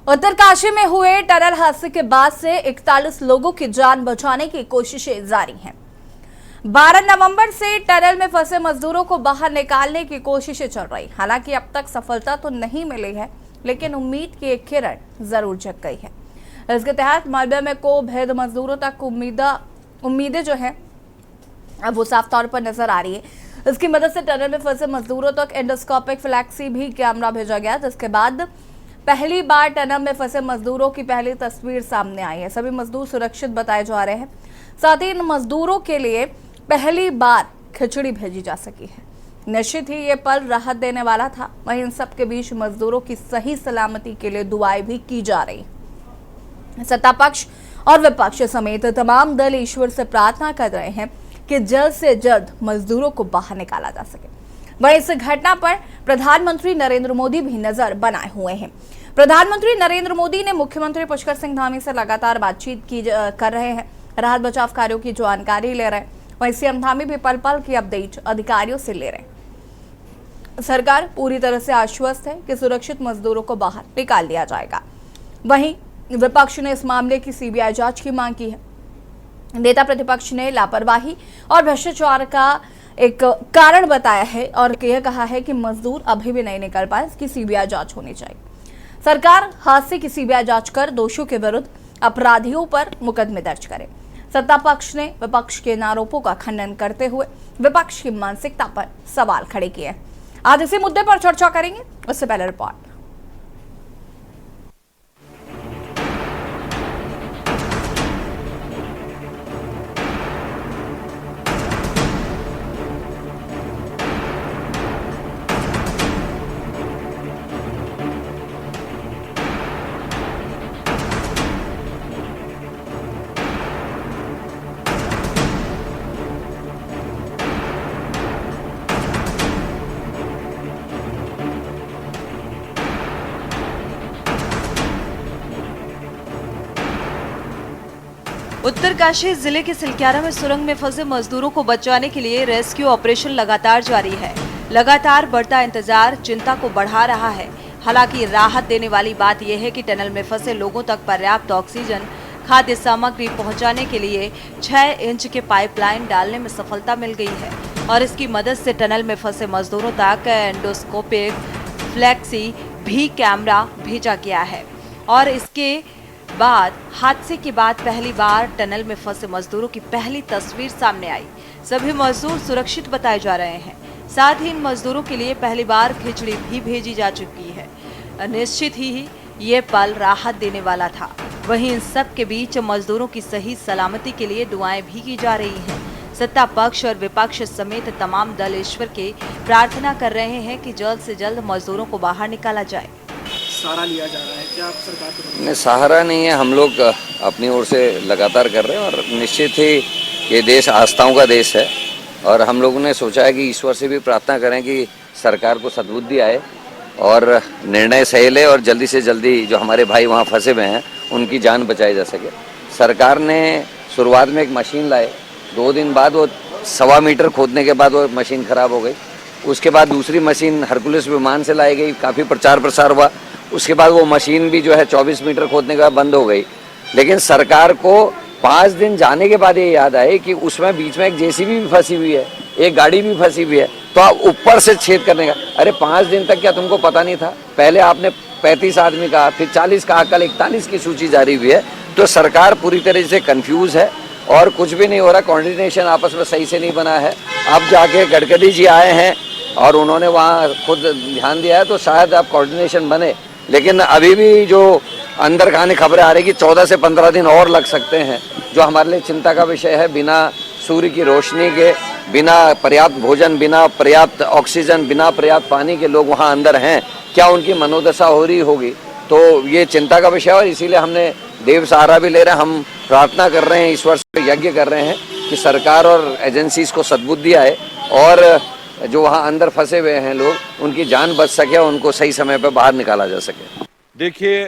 उत्तरकाशी में हुए टनल हादसे के बाद से 41 लोगों की जान बचाने की कोशिशें जारी हैं। 12 नवंबर से टनल में फंसे मजदूरों को बाहर निकालने की कोशिशें चल रही। हालांकि अब तक सफलता तो नहीं मिली है, लेकिन उम्मीद की एक किरण जरूर जग गई है। इसके तहत मलबे में को भेद मजदूरों तक उम्मीदें जो है अब वो साफ तौर पर नजर आ रही है। इसकी मदद से टनल में फंसे मजदूरों तक एंडोस्कोपिक फ्लैक्सी भी कैमरा भेजा गया, जिसके बाद पहली बार टनल में फंसे मजदूरों की पहली तस्वीर सामने आई है। सभी मजदूर सुरक्षित बताए जा रहे हैं। साथ ही इन मजदूरों के लिए पहली बार खिचड़ी भेजी जा सकी है। निश्चित ही ये पल राहत देने वाला था। वहीं इन सब के बीच मजदूरों की सही सलामती के लिए दुआएं भी की जा रही। सत्ता पक्ष और विपक्ष समेत तमाम दल ईश्वर से प्रार्थना कर रहे हैं कि जल्द से जल्द मजदूरों को बाहर निकाला जा सके। वहीं इस घटना पर प्रधानमंत्री नरेंद्र मोदी भी नजर बनाए हुए हैं। प्रधानमंत्री नरेंद्र मोदी ने मुख्यमंत्री पुष्कर सिंह धामी से लगातार बातचीत कर रहे हैं, राहत बचाव कार्यों की जानकारी ले रहे हैं। वहीं सीएम धामी भी पल पल की अपडेट अधिकारियों से ले रहे हैं। सरकार पूरी तरह से आश्वस्त है कि सुरक्षित मजदूरों को बाहर निकाल दिया जाएगा। वहीं विपक्ष ने इस मामले की सीबीआई जांच की मांग की है। नेता प्रतिपक्ष ने लापरवाही और भ्रष्टाचार का एक कारण बताया है और यह कहा है कि मजदूर अभी भी नहीं निकल पाए, इसकी सीबीआई जांच होनी चाहिए। सरकार हादसे की सीबीआई जांच कर दोषियों के विरुद्ध अपराधियों पर मुकदमे दर्ज करे। सत्ता पक्ष ने विपक्ष के इन आरोपों का खंडन करते हुए विपक्ष की मानसिकता पर सवाल खड़े किए। आज इसी मुद्दे पर चर्चा करेंगे। उससे पहले रिपोर्ट। उत्तरकाशी जिले के सिलक्यारा में सुरंग में फंसे मजदूरों को बचाने के लिए रेस्क्यू ऑपरेशन लगातार जारी है। लगातार बढ़ता इंतजार चिंता को बढ़ा रहा है। हालांकि राहत देने वाली बात यह है कि टनल में फंसे लोगों तक पर्याप्त ऑक्सीजन, खाद्य सामग्री पहुंचाने के लिए 6 इंच के पाइपलाइन डालने में सफलता मिल गई है और इसकी मदद से टनल में फंसे मजदूरों तक एंडोस्कोपिक फ्लैक्सी भी कैमरा भेजा गया है। और इसके बाद हादसे के बाद पहली बार टनल में फंसे मजदूरों की पहली तस्वीर सामने आई। सभी मजदूर सुरक्षित बताए जा रहे हैं। साथ ही इन मजदूरों के लिए पहली बार खिचड़ी भी भेजी जा चुकी है। निश्चित ही ये पल राहत देने वाला था। वहीं इन सब के बीच मजदूरों की सही सलामती के लिए दुआएं भी की जा रही हैं। सत्ता पक्ष और विपक्ष समेत तमाम दल ईश्वर के प्रार्थना कर रहे हैं कि जल्द से जल्द मजदूरों को बाहर निकाला जाए। सहारा लिया जा रहा है क्या आप सरकार को? नहीं, सहारा नहीं है। हम लोग अपनी ओर से लगातार कर रहे हैं और निश्चित ही ये देश आस्थाओं का देश है और हम लोगों ने सोचा है कि ईश्वर से भी प्रार्थना करें कि सरकार को सद्बुद्धि आए और निर्णय सही ले और जल्दी से जल्दी जो हमारे भाई वहाँ फंसे हुए हैं उनकी जान बचाई जा सके। सरकार ने शुरुआत में एक मशीन लाए, 2 दिन बाद वो 1.25 मीटर खोदने के बाद वो मशीन खराब हो गई। उसके बाद दूसरी मशीन हरकुलिस विमान से लाई गई, काफ़ी प्रचार प्रसार हुआ। उसके बाद वो मशीन भी जो है 24 मीटर खोदने के बाद बंद हो गई। लेकिन सरकार को 5 दिन जाने के बाद ये याद आए कि उसमें बीच में एक जेसीबी भी फंसी हुई है, एक गाड़ी भी फंसी हुई है, तो आप ऊपर से छेद करने का। अरे 5 दिन तक क्या तुमको पता नहीं था? पहले आपने 35 आदमी कहा, फिर 40 कहा, कल 41 की सूची जारी हुई है। तो सरकार पूरी तरह से कंफ्यूज है और कुछ भी नहीं हो रहा। कोऑर्डिनेशन आपस में सही से नहीं बना है। अब जाके गडकरी जी आए हैं और उन्होंने वहाँ खुद ध्यान दिया है, तो शायद अब कोऑर्डिनेशन बने। लेकिन अभी भी जो अंदर खाने खबरें आ रही कि 14 से 15 दिन और लग सकते हैं, जो हमारे लिए चिंता का विषय है। बिना सूर्य की रोशनी के, बिना पर्याप्त भोजन, बिना पर्याप्त ऑक्सीजन, बिना पर्याप्त पानी के लोग वहाँ अंदर हैं, क्या उनकी मनोदशा हो रही होगी? तो ये चिंता का विषय है और इसीलिए हमने देव सहारा भी ले रहे हैं। हम प्रार्थना कर रहे हैं, ईश्वर से यज्ञ कर रहे हैं कि सरकार और एजेंसीज को सद्बुद्धि आए और जो वहाँ अंदर फंसे हुए हैं लोग, उनकी जान बच सके और उनको सही समय पर बाहर निकाला जा सके। देखिए,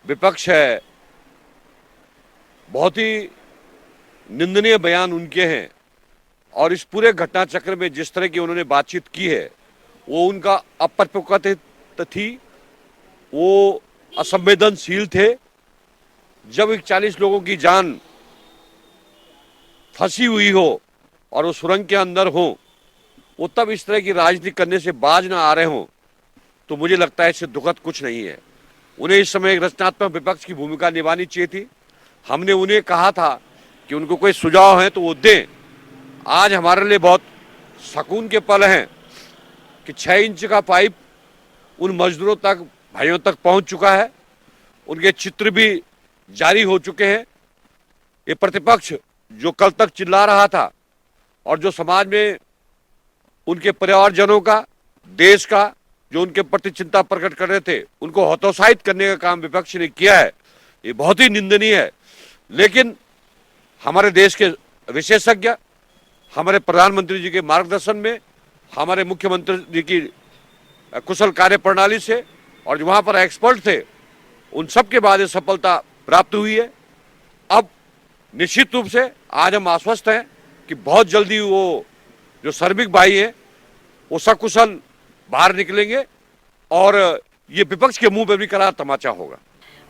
विपक्ष है, बहुत ही निंदनीय बयान उनके हैं और इस पूरे घटना चक्र में जिस तरह की उन्होंने बातचीत की है वो उनका अपरिपक्वता थी वो असंवेदनशील थे। जब 41 लोगों की जान फंसी हुई हो और वो सुरंग के अंदर हो, वो तब इस तरह की राजनीति करने से बाज ना आ रहे हों, तो मुझे लगता है इससे दुखद कुछ नहीं है। उन्हें इस समय एक रचनात्मक विपक्ष की भूमिका निभानी चाहिए थी। हमने उन्हें कहा था कि उनको कोई सुझाव है तो वो दें। आज हमारे लिए बहुत सुकून के पल हैं कि 6 इंच का पाइप उन मजदूरों तक, भाइयों तक पहुंच चुका है। उनके चित्र भी जारी हो चुके हैं। ये प्रतिपक्ष जो कल तक चिल्ला रहा था और जो समाज में उनके परिवारजनों का, देश का, जो उनके प्रति चिंता प्रकट कर रहे थे, उनको हतोत्साहित करने का काम विपक्ष ने किया है, ये बहुत ही निंदनीय है। लेकिन हमारे देश के विशेषज्ञ, हमारे प्रधानमंत्री जी के मार्गदर्शन में, हमारे मुख्यमंत्री जी की कुशल कार्य प्रणाली से और जो वहाँ पर एक्सपर्ट थे, उन सब के बाद ये सफलता प्राप्त हुई है। अब निश्चित रूप से आज हम आश्वस्त हैं कि बहुत जल्दी वो जो श्रमिक भाई हैं वो सकुशल बाहर निकलेंगे और ये विपक्ष के मुंह पे भी करार तमाचा होगा।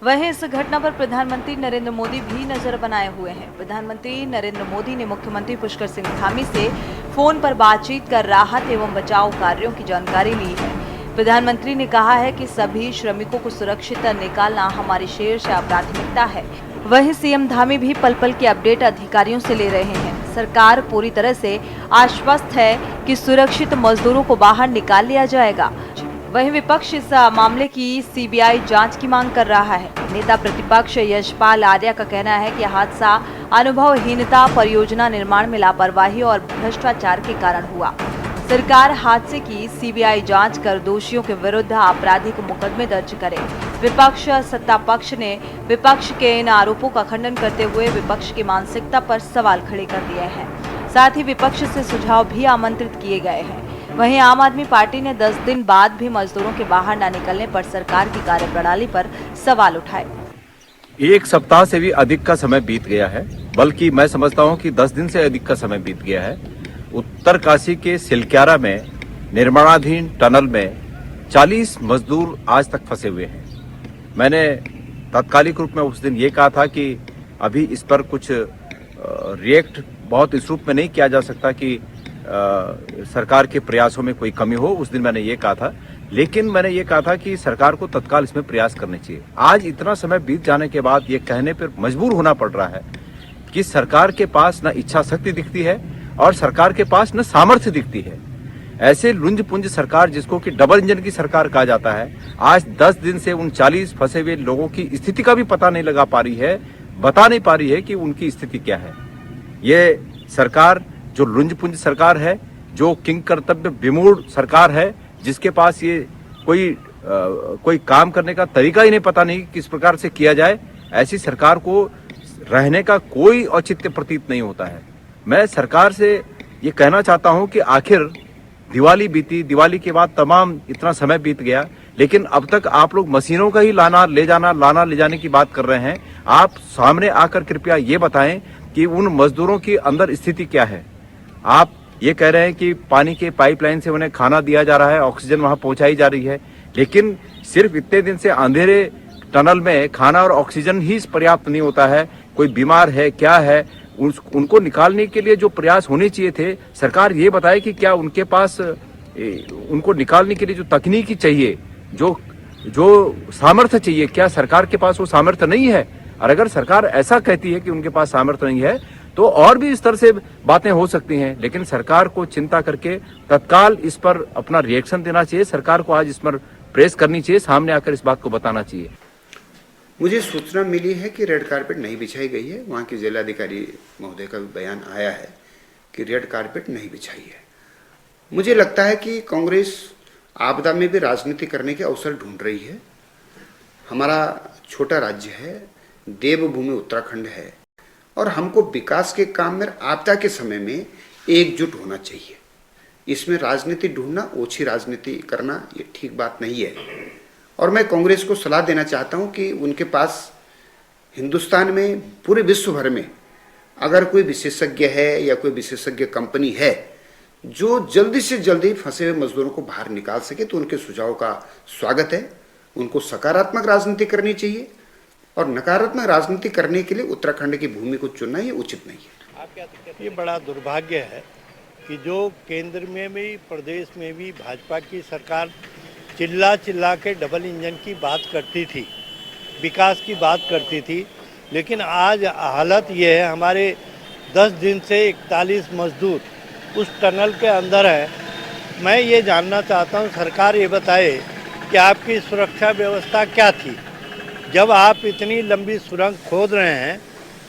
वहीं इस घटना पर प्रधानमंत्री नरेंद्र मोदी भी नजर बनाए हुए हैं। प्रधानमंत्री नरेंद्र मोदी ने मुख्यमंत्री पुष्कर सिंह धामी से फोन पर बातचीत कर राहत एवं बचाव कार्यों की जानकारी ली है। प्रधानमंत्री ने कहा है कि सभी श्रमिकों को सुरक्षित निकालना हमारी शीर्ष प्राथमिकता है। वहीं सीएम धामी भी पल पल के अपडेट अधिकारियों से ले रहे हैं। सरकार पूरी तरह से आश्वस्त है कि सुरक्षित मजदूरों को बाहर निकाल लिया जाएगा। वहीं विपक्ष इस मामले की सीबीआई जांच की मांग कर रहा है। नेता प्रतिपक्ष यशपाल आर्या का कहना है कि हादसा अनुभवहीनता, परियोजना निर्माण में लापरवाही और भ्रष्टाचार के कारण हुआ। सरकार हादसे की सीबीआई जांच कर दोषियों के विरुद्ध आपराधिक मुकदमे दर्ज करे। विपक्ष सत्ता पक्ष ने विपक्ष के इन आरोपों का खंडन करते हुए विपक्ष की मानसिकता पर सवाल खड़े कर दिए हैं। साथ ही विपक्ष से सुझाव भी आमंत्रित किए गए हैं। वहीं आम आदमी पार्टी ने 10 दिन बाद भी मजदूरों के बाहर न निकलने पर सरकार की कार्यप्रणाली पर सवाल उठाए। एक सप्ताह से भी अधिक का समय बीत गया है, बल्कि मैं समझता हूं कि 10 दिन से अधिक का समय बीत गया है। उत्तरकाशी के सिलक्यारा में निर्माणाधीन टनल में 40 मजदूर आज तक फंसे हुए हैं। मैंने तात्कालिक रूप में उस दिन ये कहा था कि अभी इस पर कुछ रिएक्ट बहुत इस रूप में नहीं किया जा सकता कि सरकार के प्रयासों में कोई कमी हो। उस दिन मैंने ये कहा था, लेकिन मैंने ये कहा था कि सरकार को तत्काल इसमें प्रयास करने चाहिए। आज इतना समय बीत जाने के बाद ये कहने पर मजबूर होना पड़ रहा है कि सरकार के पास न इच्छा शक्ति दिखती है और सरकार के पास न सामर्थ्य दिखती है। ऐसे लुंज पुंज सरकार, जिसको कि डबल इंजन की सरकार कहा जाता है, आज 10 दिन से उन 40 फंसे हुए लोगों की स्थिति का भी पता नहीं लगा पा रही है, बता नहीं पा रही है कि उनकी स्थिति क्या है। ये सरकार जो लुंज पुंज सरकार है, जो किंग कर्तव्य विमूढ़ सरकार है, जिसके पास ये कोई काम करने का तरीका ही नहीं, पता नहीं किस प्रकार से किया जाए, ऐसी सरकार को रहने का कोई औचित्य प्रतीत नहीं होता है। मैं सरकार से ये कहना चाहता हूं कि आखिर दिवाली बीती, दिवाली के बाद तमाम इतना समय बीत गया, लेकिन अब तक आप लोग मशीनों का ही लाना ले जाने की बात कर रहे हैं। आप सामने आकर कृपया ये बताएं कि उन मजदूरों की अंदर स्थिति क्या है। आप ये कह रहे हैं कि पानी के पाइपलाइन से उन्हें खाना दिया जा रहा है, ऑक्सीजन वहां पहुंचाई जा रही है, लेकिन सिर्फ इतने दिन से अंधेरे टनल में खाना और ऑक्सीजन ही पर्याप्त नहीं होता है। कोई बीमार है, क्या है, उनको निकालने के लिए जो प्रयास होने चाहिए थे, सरकार ये बताए कि क्या उनके पास उनको निकालने के लिए जो तकनीकी चाहिए, जो सामर्थ्य चाहिए, क्या सरकार के पास वो सामर्थ्य नहीं है? और अगर सरकार ऐसा कहती है कि उनके पास सामर्थ्य नहीं है, तो और भी इस तरह से बातें हो सकती हैं। लेकिन सरकार को चिंता करके तत्काल इस पर अपना रिएक्शन देना चाहिए। सरकार को आज इस पर प्रेस करनी चाहिए, सामने आकर इस बात को बताना चाहिए। मुझे सूचना मिली है कि रेड कारपेट नहीं बिछाई गई है। वहाँ के जिलाधिकारी महोदय का भी बयान आया है कि रेड कारपेट नहीं बिछाई है। मुझे लगता है कि कांग्रेस आपदा में भी राजनीति करने के अवसर ढूंढ रही है। हमारा छोटा राज्य है, देवभूमि उत्तराखंड है, और हमको विकास के काम में आपदा के समय में एकजुट होना चाहिए। इसमें राजनीति ढूंढना, ओछी राजनीति करना, ये ठीक बात नहीं है। और मैं कांग्रेस को सलाह देना चाहता हूं कि उनके पास हिंदुस्तान में, पूरे विश्व भर में अगर कोई विशेषज्ञ है या कोई विशेषज्ञ कंपनी है जो जल्दी से जल्दी फंसे हुए मजदूरों को बाहर निकाल सके, तो उनके सुझाव का स्वागत है। उनको सकारात्मक राजनीति करनी चाहिए और नकारात्मक राजनीति करने के लिए उत्तराखंड की भूमि को चुनना ये उचित नहीं है। ये बड़ा दुर्भाग्य है कि जो केंद्र में भी प्रदेश में भी भाजपा की सरकार चिल्ला चिल्ला के डबल इंजन की बात करती थी, विकास की बात करती थी, लेकिन आज हालत ये है, हमारे 10 दिन से 41 मजदूर उस टनल के अंदर है। मैं ये जानना चाहता हूँ, सरकार ये बताए कि आपकी सुरक्षा व्यवस्था क्या थी जब आप इतनी लंबी सुरंग खोद रहे हैं,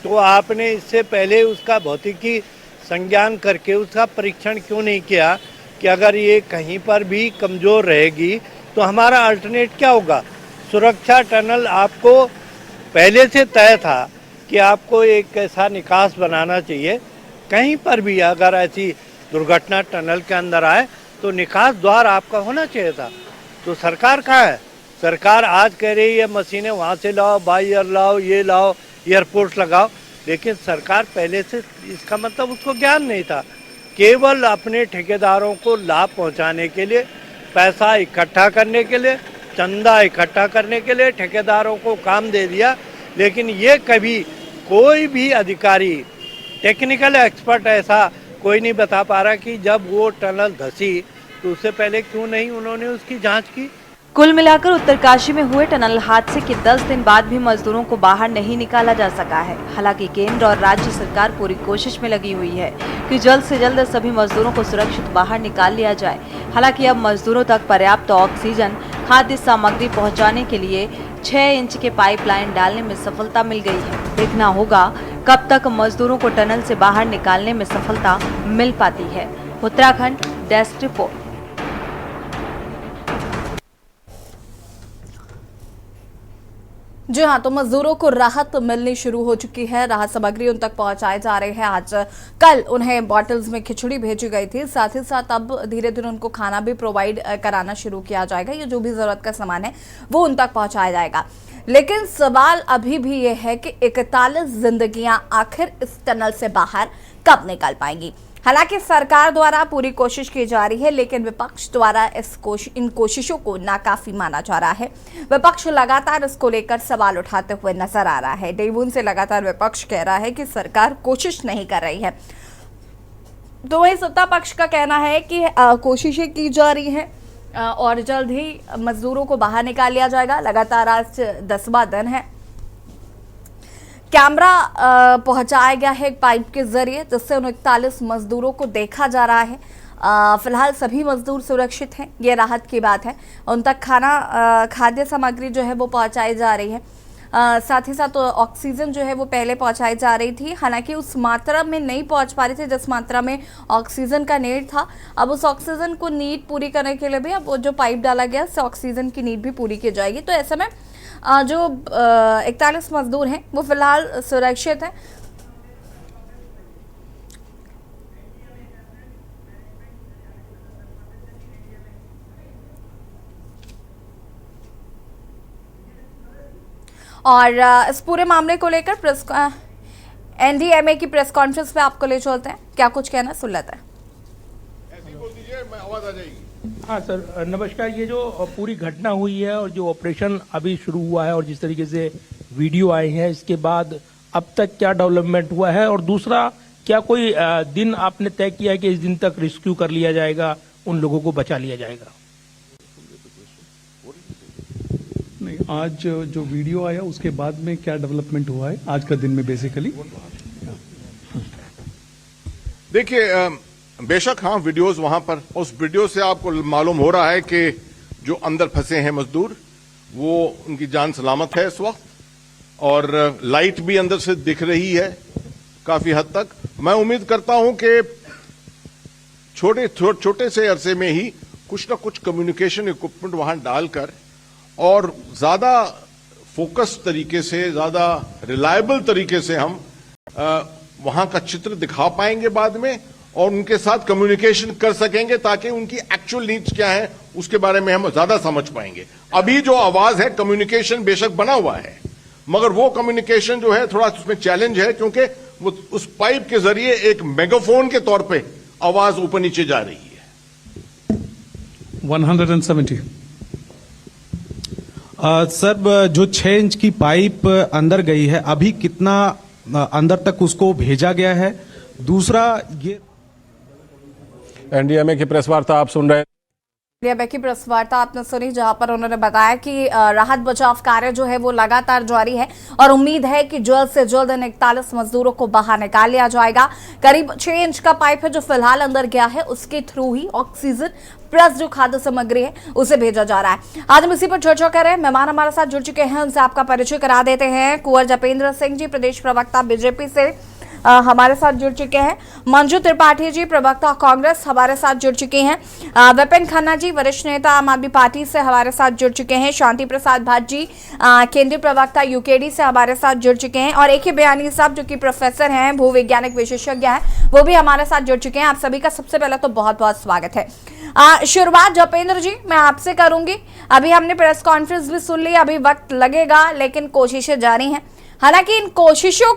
तो आपने इससे पहले उसका भौतिकी संज्ञान करके उसका परीक्षण क्यों नहीं किया कि अगर ये कहीं पर भी कमज़ोर रहेगी तो हमारा अल्टरनेट क्या होगा। सुरक्षा टनल आपको पहले से तय था कि आपको एक ऐसा निकास बनाना चाहिए, कहीं पर भी अगर ऐसी दुर्घटना टनल के अंदर आए तो निकास द्वार आपका होना चाहिए था। तो सरकार कहाँ है? सरकार आज कह रही है मशीनें वहाँ से लाओ, बाई एयर लाओ, ये लाओ, एयरपोर्ट लगाओ, लेकिन सरकार पहले से इसका मतलब उसको ज्ञान नहीं था। केवल अपने ठेकेदारों को लाभ पहुँचाने के लिए, पैसा इकट्ठा करने के लिए, चंदा इकट्ठा करने के लिए ठेकेदारों को काम दे दिया, लेकिन ये कभी कोई भी अधिकारी, टेक्निकल एक्सपर्ट ऐसा कोई नहीं बता पा रहा कि जब वो टनल धंसी तो उससे पहले क्यों नहीं उन्होंने उसकी जांच की। कुल मिलाकर उत्तरकाशी में हुए टनल हादसे के 10 दिन बाद भी मजदूरों को बाहर नहीं निकाला जा सका है। हालांकि केंद्र और राज्य सरकार पूरी कोशिश में लगी हुई है कि जल्द से जल्द सभी मजदूरों को सुरक्षित बाहर निकाल लिया जाए। हालांकि अब मजदूरों तक पर्याप्त ऑक्सीजन, खाद्य सामग्री पहुंचाने के लिए 6 इंच के पाइपलाइन डालने में सफलता मिल गई है। देखना होगा कब तक मजदूरों को टनल से बाहर निकालने में सफलता मिल पाती है। Uttarakhand desk report. जी हाँ, तो मजदूरों को राहत मिलनी शुरू हो चुकी है। राहत सामग्री उन तक पहुंचाए जा रहे हैं। आज कल उन्हें बॉटल्स में खिचड़ी भेजी गई थी, साथ ही साथ अब धीरे धीरे उनको खाना भी प्रोवाइड कराना शुरू किया जाएगा। ये जो भी जरूरत का सामान है वो उन तक पहुंचाया जाएगा। लेकिन सवाल अभी भी ये है कि 41 जिंदगियां आखिर इस टनल से बाहर कब निकल पाएंगी। हालांकि सरकार द्वारा पूरी कोशिश की जा रही है, लेकिन विपक्ष द्वारा इन कोशिशों को नाकाफी माना जा रहा है। विपक्ष लगातार इसको लेकर सवाल उठाते हुए नजर आ रहा है। डेवून से लगातार विपक्ष कह रहा है कि सरकार कोशिश नहीं कर रही है, तो वही सत्ता पक्ष का कहना है कि कोशिशें की जा रही हैं और जल्द ही मजदूरों को बाहर निकाल लिया जाएगा। लगातार आज 10वां दिन है। कैमरा पहुंचाया गया है एक पाइप के जरिए, जिससे उन 41 मजदूरों को देखा जा रहा है। फिलहाल सभी मजदूर सुरक्षित हैं, ये राहत की बात है। उन तक खाद्य सामग्री जो है वो पहुंचाई जा रही है। साथ ही साथ ऑक्सीजन जो है वो पहले पहुंचाई जा रही थी, हालांकि उस मात्रा में नहीं पहुंच पा रही थी जिस मात्रा में ऑक्सीजन का नीड था। अब उस ऑक्सीजन को नीड पूरी करने के लिए भी अब जो पाइप डाला गया उससे ऑक्सीजन की नीड भी पूरी की जाएगी। तो ऐसे में जो 41 मजदूर हैं वो फिलहाल सुरक्षित हैं। और इस पूरे मामले को लेकर एनडीएमए की प्रेस कॉन्फ्रेंस पे आपको ले चलते हैं। क्या कुछ कहना सुन लेते हैं। हाँ सर, नमस्कार। ये जो पूरी घटना हुई है और जो ऑपरेशन अभी शुरू हुआ है और जिस तरीके से वीडियो आए हैं, इसके बाद अब तक क्या डेवलपमेंट हुआ है, और दूसरा क्या कोई दिन आपने तय किया है कि इस दिन तक रेस्क्यू कर लिया जाएगा, उन लोगों को बचा लिया जाएगा? नहीं, आज जो वीडियो आया उसके बाद में क्या डेवलपमेंट हुआ है आज का दिन में बेसिकली? देखिए, बेशक हाँ, वीडियोस वहां पर, उस वीडियो से आपको मालूम हो रहा है कि जो अंदर फंसे हैं मजदूर, वो उनकी जान सलामत है इस वक्त, और लाइट भी अंदर से दिख रही है काफी हद तक। मैं उम्मीद करता हूं कि छोटे से अरसे में ही कुछ ना कुछ कम्युनिकेशन इक्विपमेंट वहां डालकर और ज्यादा फोकस तरीके से, ज्यादा रिलायबल तरीके से हम वहां का चित्र दिखा पाएंगे बाद में, और उनके साथ कम्युनिकेशन कर सकेंगे ताकि उनकी एक्चुअल नीड्स क्या है उसके बारे में हम ज्यादा समझ पाएंगे। अभी जो आवाज है, कम्युनिकेशन बेशक बना हुआ है, मगर वो कम्युनिकेशन जो है थोड़ा उसमें चैलेंज है, क्योंकि वो उस पाइप के जरिए एक मेगाफोन के तौर पे आवाज ऊपर नीचे जा रही है। 170 सर, जो 6 इंच की पाइप अंदर गई है, अभी कितना अंदर तक उसको भेजा गया है? दूसरा, ये एनडीएमए की प्रेस वार्ता आप सुन रहे हैं। एनडीएमए की प्रेस वार्ता आपने सुनी, जहां पर उन्होंने बताया कि राहत बचाव कार्य जो है वो लगातार जारी है और उम्मीद है कि जल्द से जल्द इन 41 मजदूरों को बाहर निकाल लिया जाएगा। करीब 6 इंच का पाइप है जो फिलहाल अंदर गया है, उसके थ्रू ही ऑक्सीजन प्लस जो खाद्य सामग्री है उसे भेजा जा रहा है। आज हम इसी पर चर्चा कर रहे हैं। मेहमान हमारे साथ जुड़ चुके हैं, उनसे आपका परिचय करा देते हैं। कुंवर जपेंद्र सिंह जी, प्रदेश प्रवक्ता बीजेपी से हमारे साथ जुड़ चुके हैं। मंजू त्रिपाठी जी, प्रवक्ता कांग्रेस, हमारे साथ जुड़ चुके हैं। विपिन खन्ना जी, वरिष्ठ नेता आम आदमी पार्टी से हमारे साथ जुड़ चुके हैं। शांति प्रसाद भाट जी, केंद्रीय प्रवक्ता यूकेडी से हमारे साथ जुड़ चुके हैं। और AK बयानी साहब जो कि प्रोफेसर हैं, भूवैज्ञानिक विशेषज्ञ हैं, वो भी हमारे साथ जुड़ चुके हैं। आप सभी का सबसे पहले तो बहुत बहुत स्वागत है। शुरुआत जपेंद्र जी मैं आपसे करूंगी। अभी हमने प्रेस कॉन्फ्रेंस भी सुन ली, अभी वक्त लगेगा लेकिन कोशिशें जारी हैं। हालांकि इन कोशिशों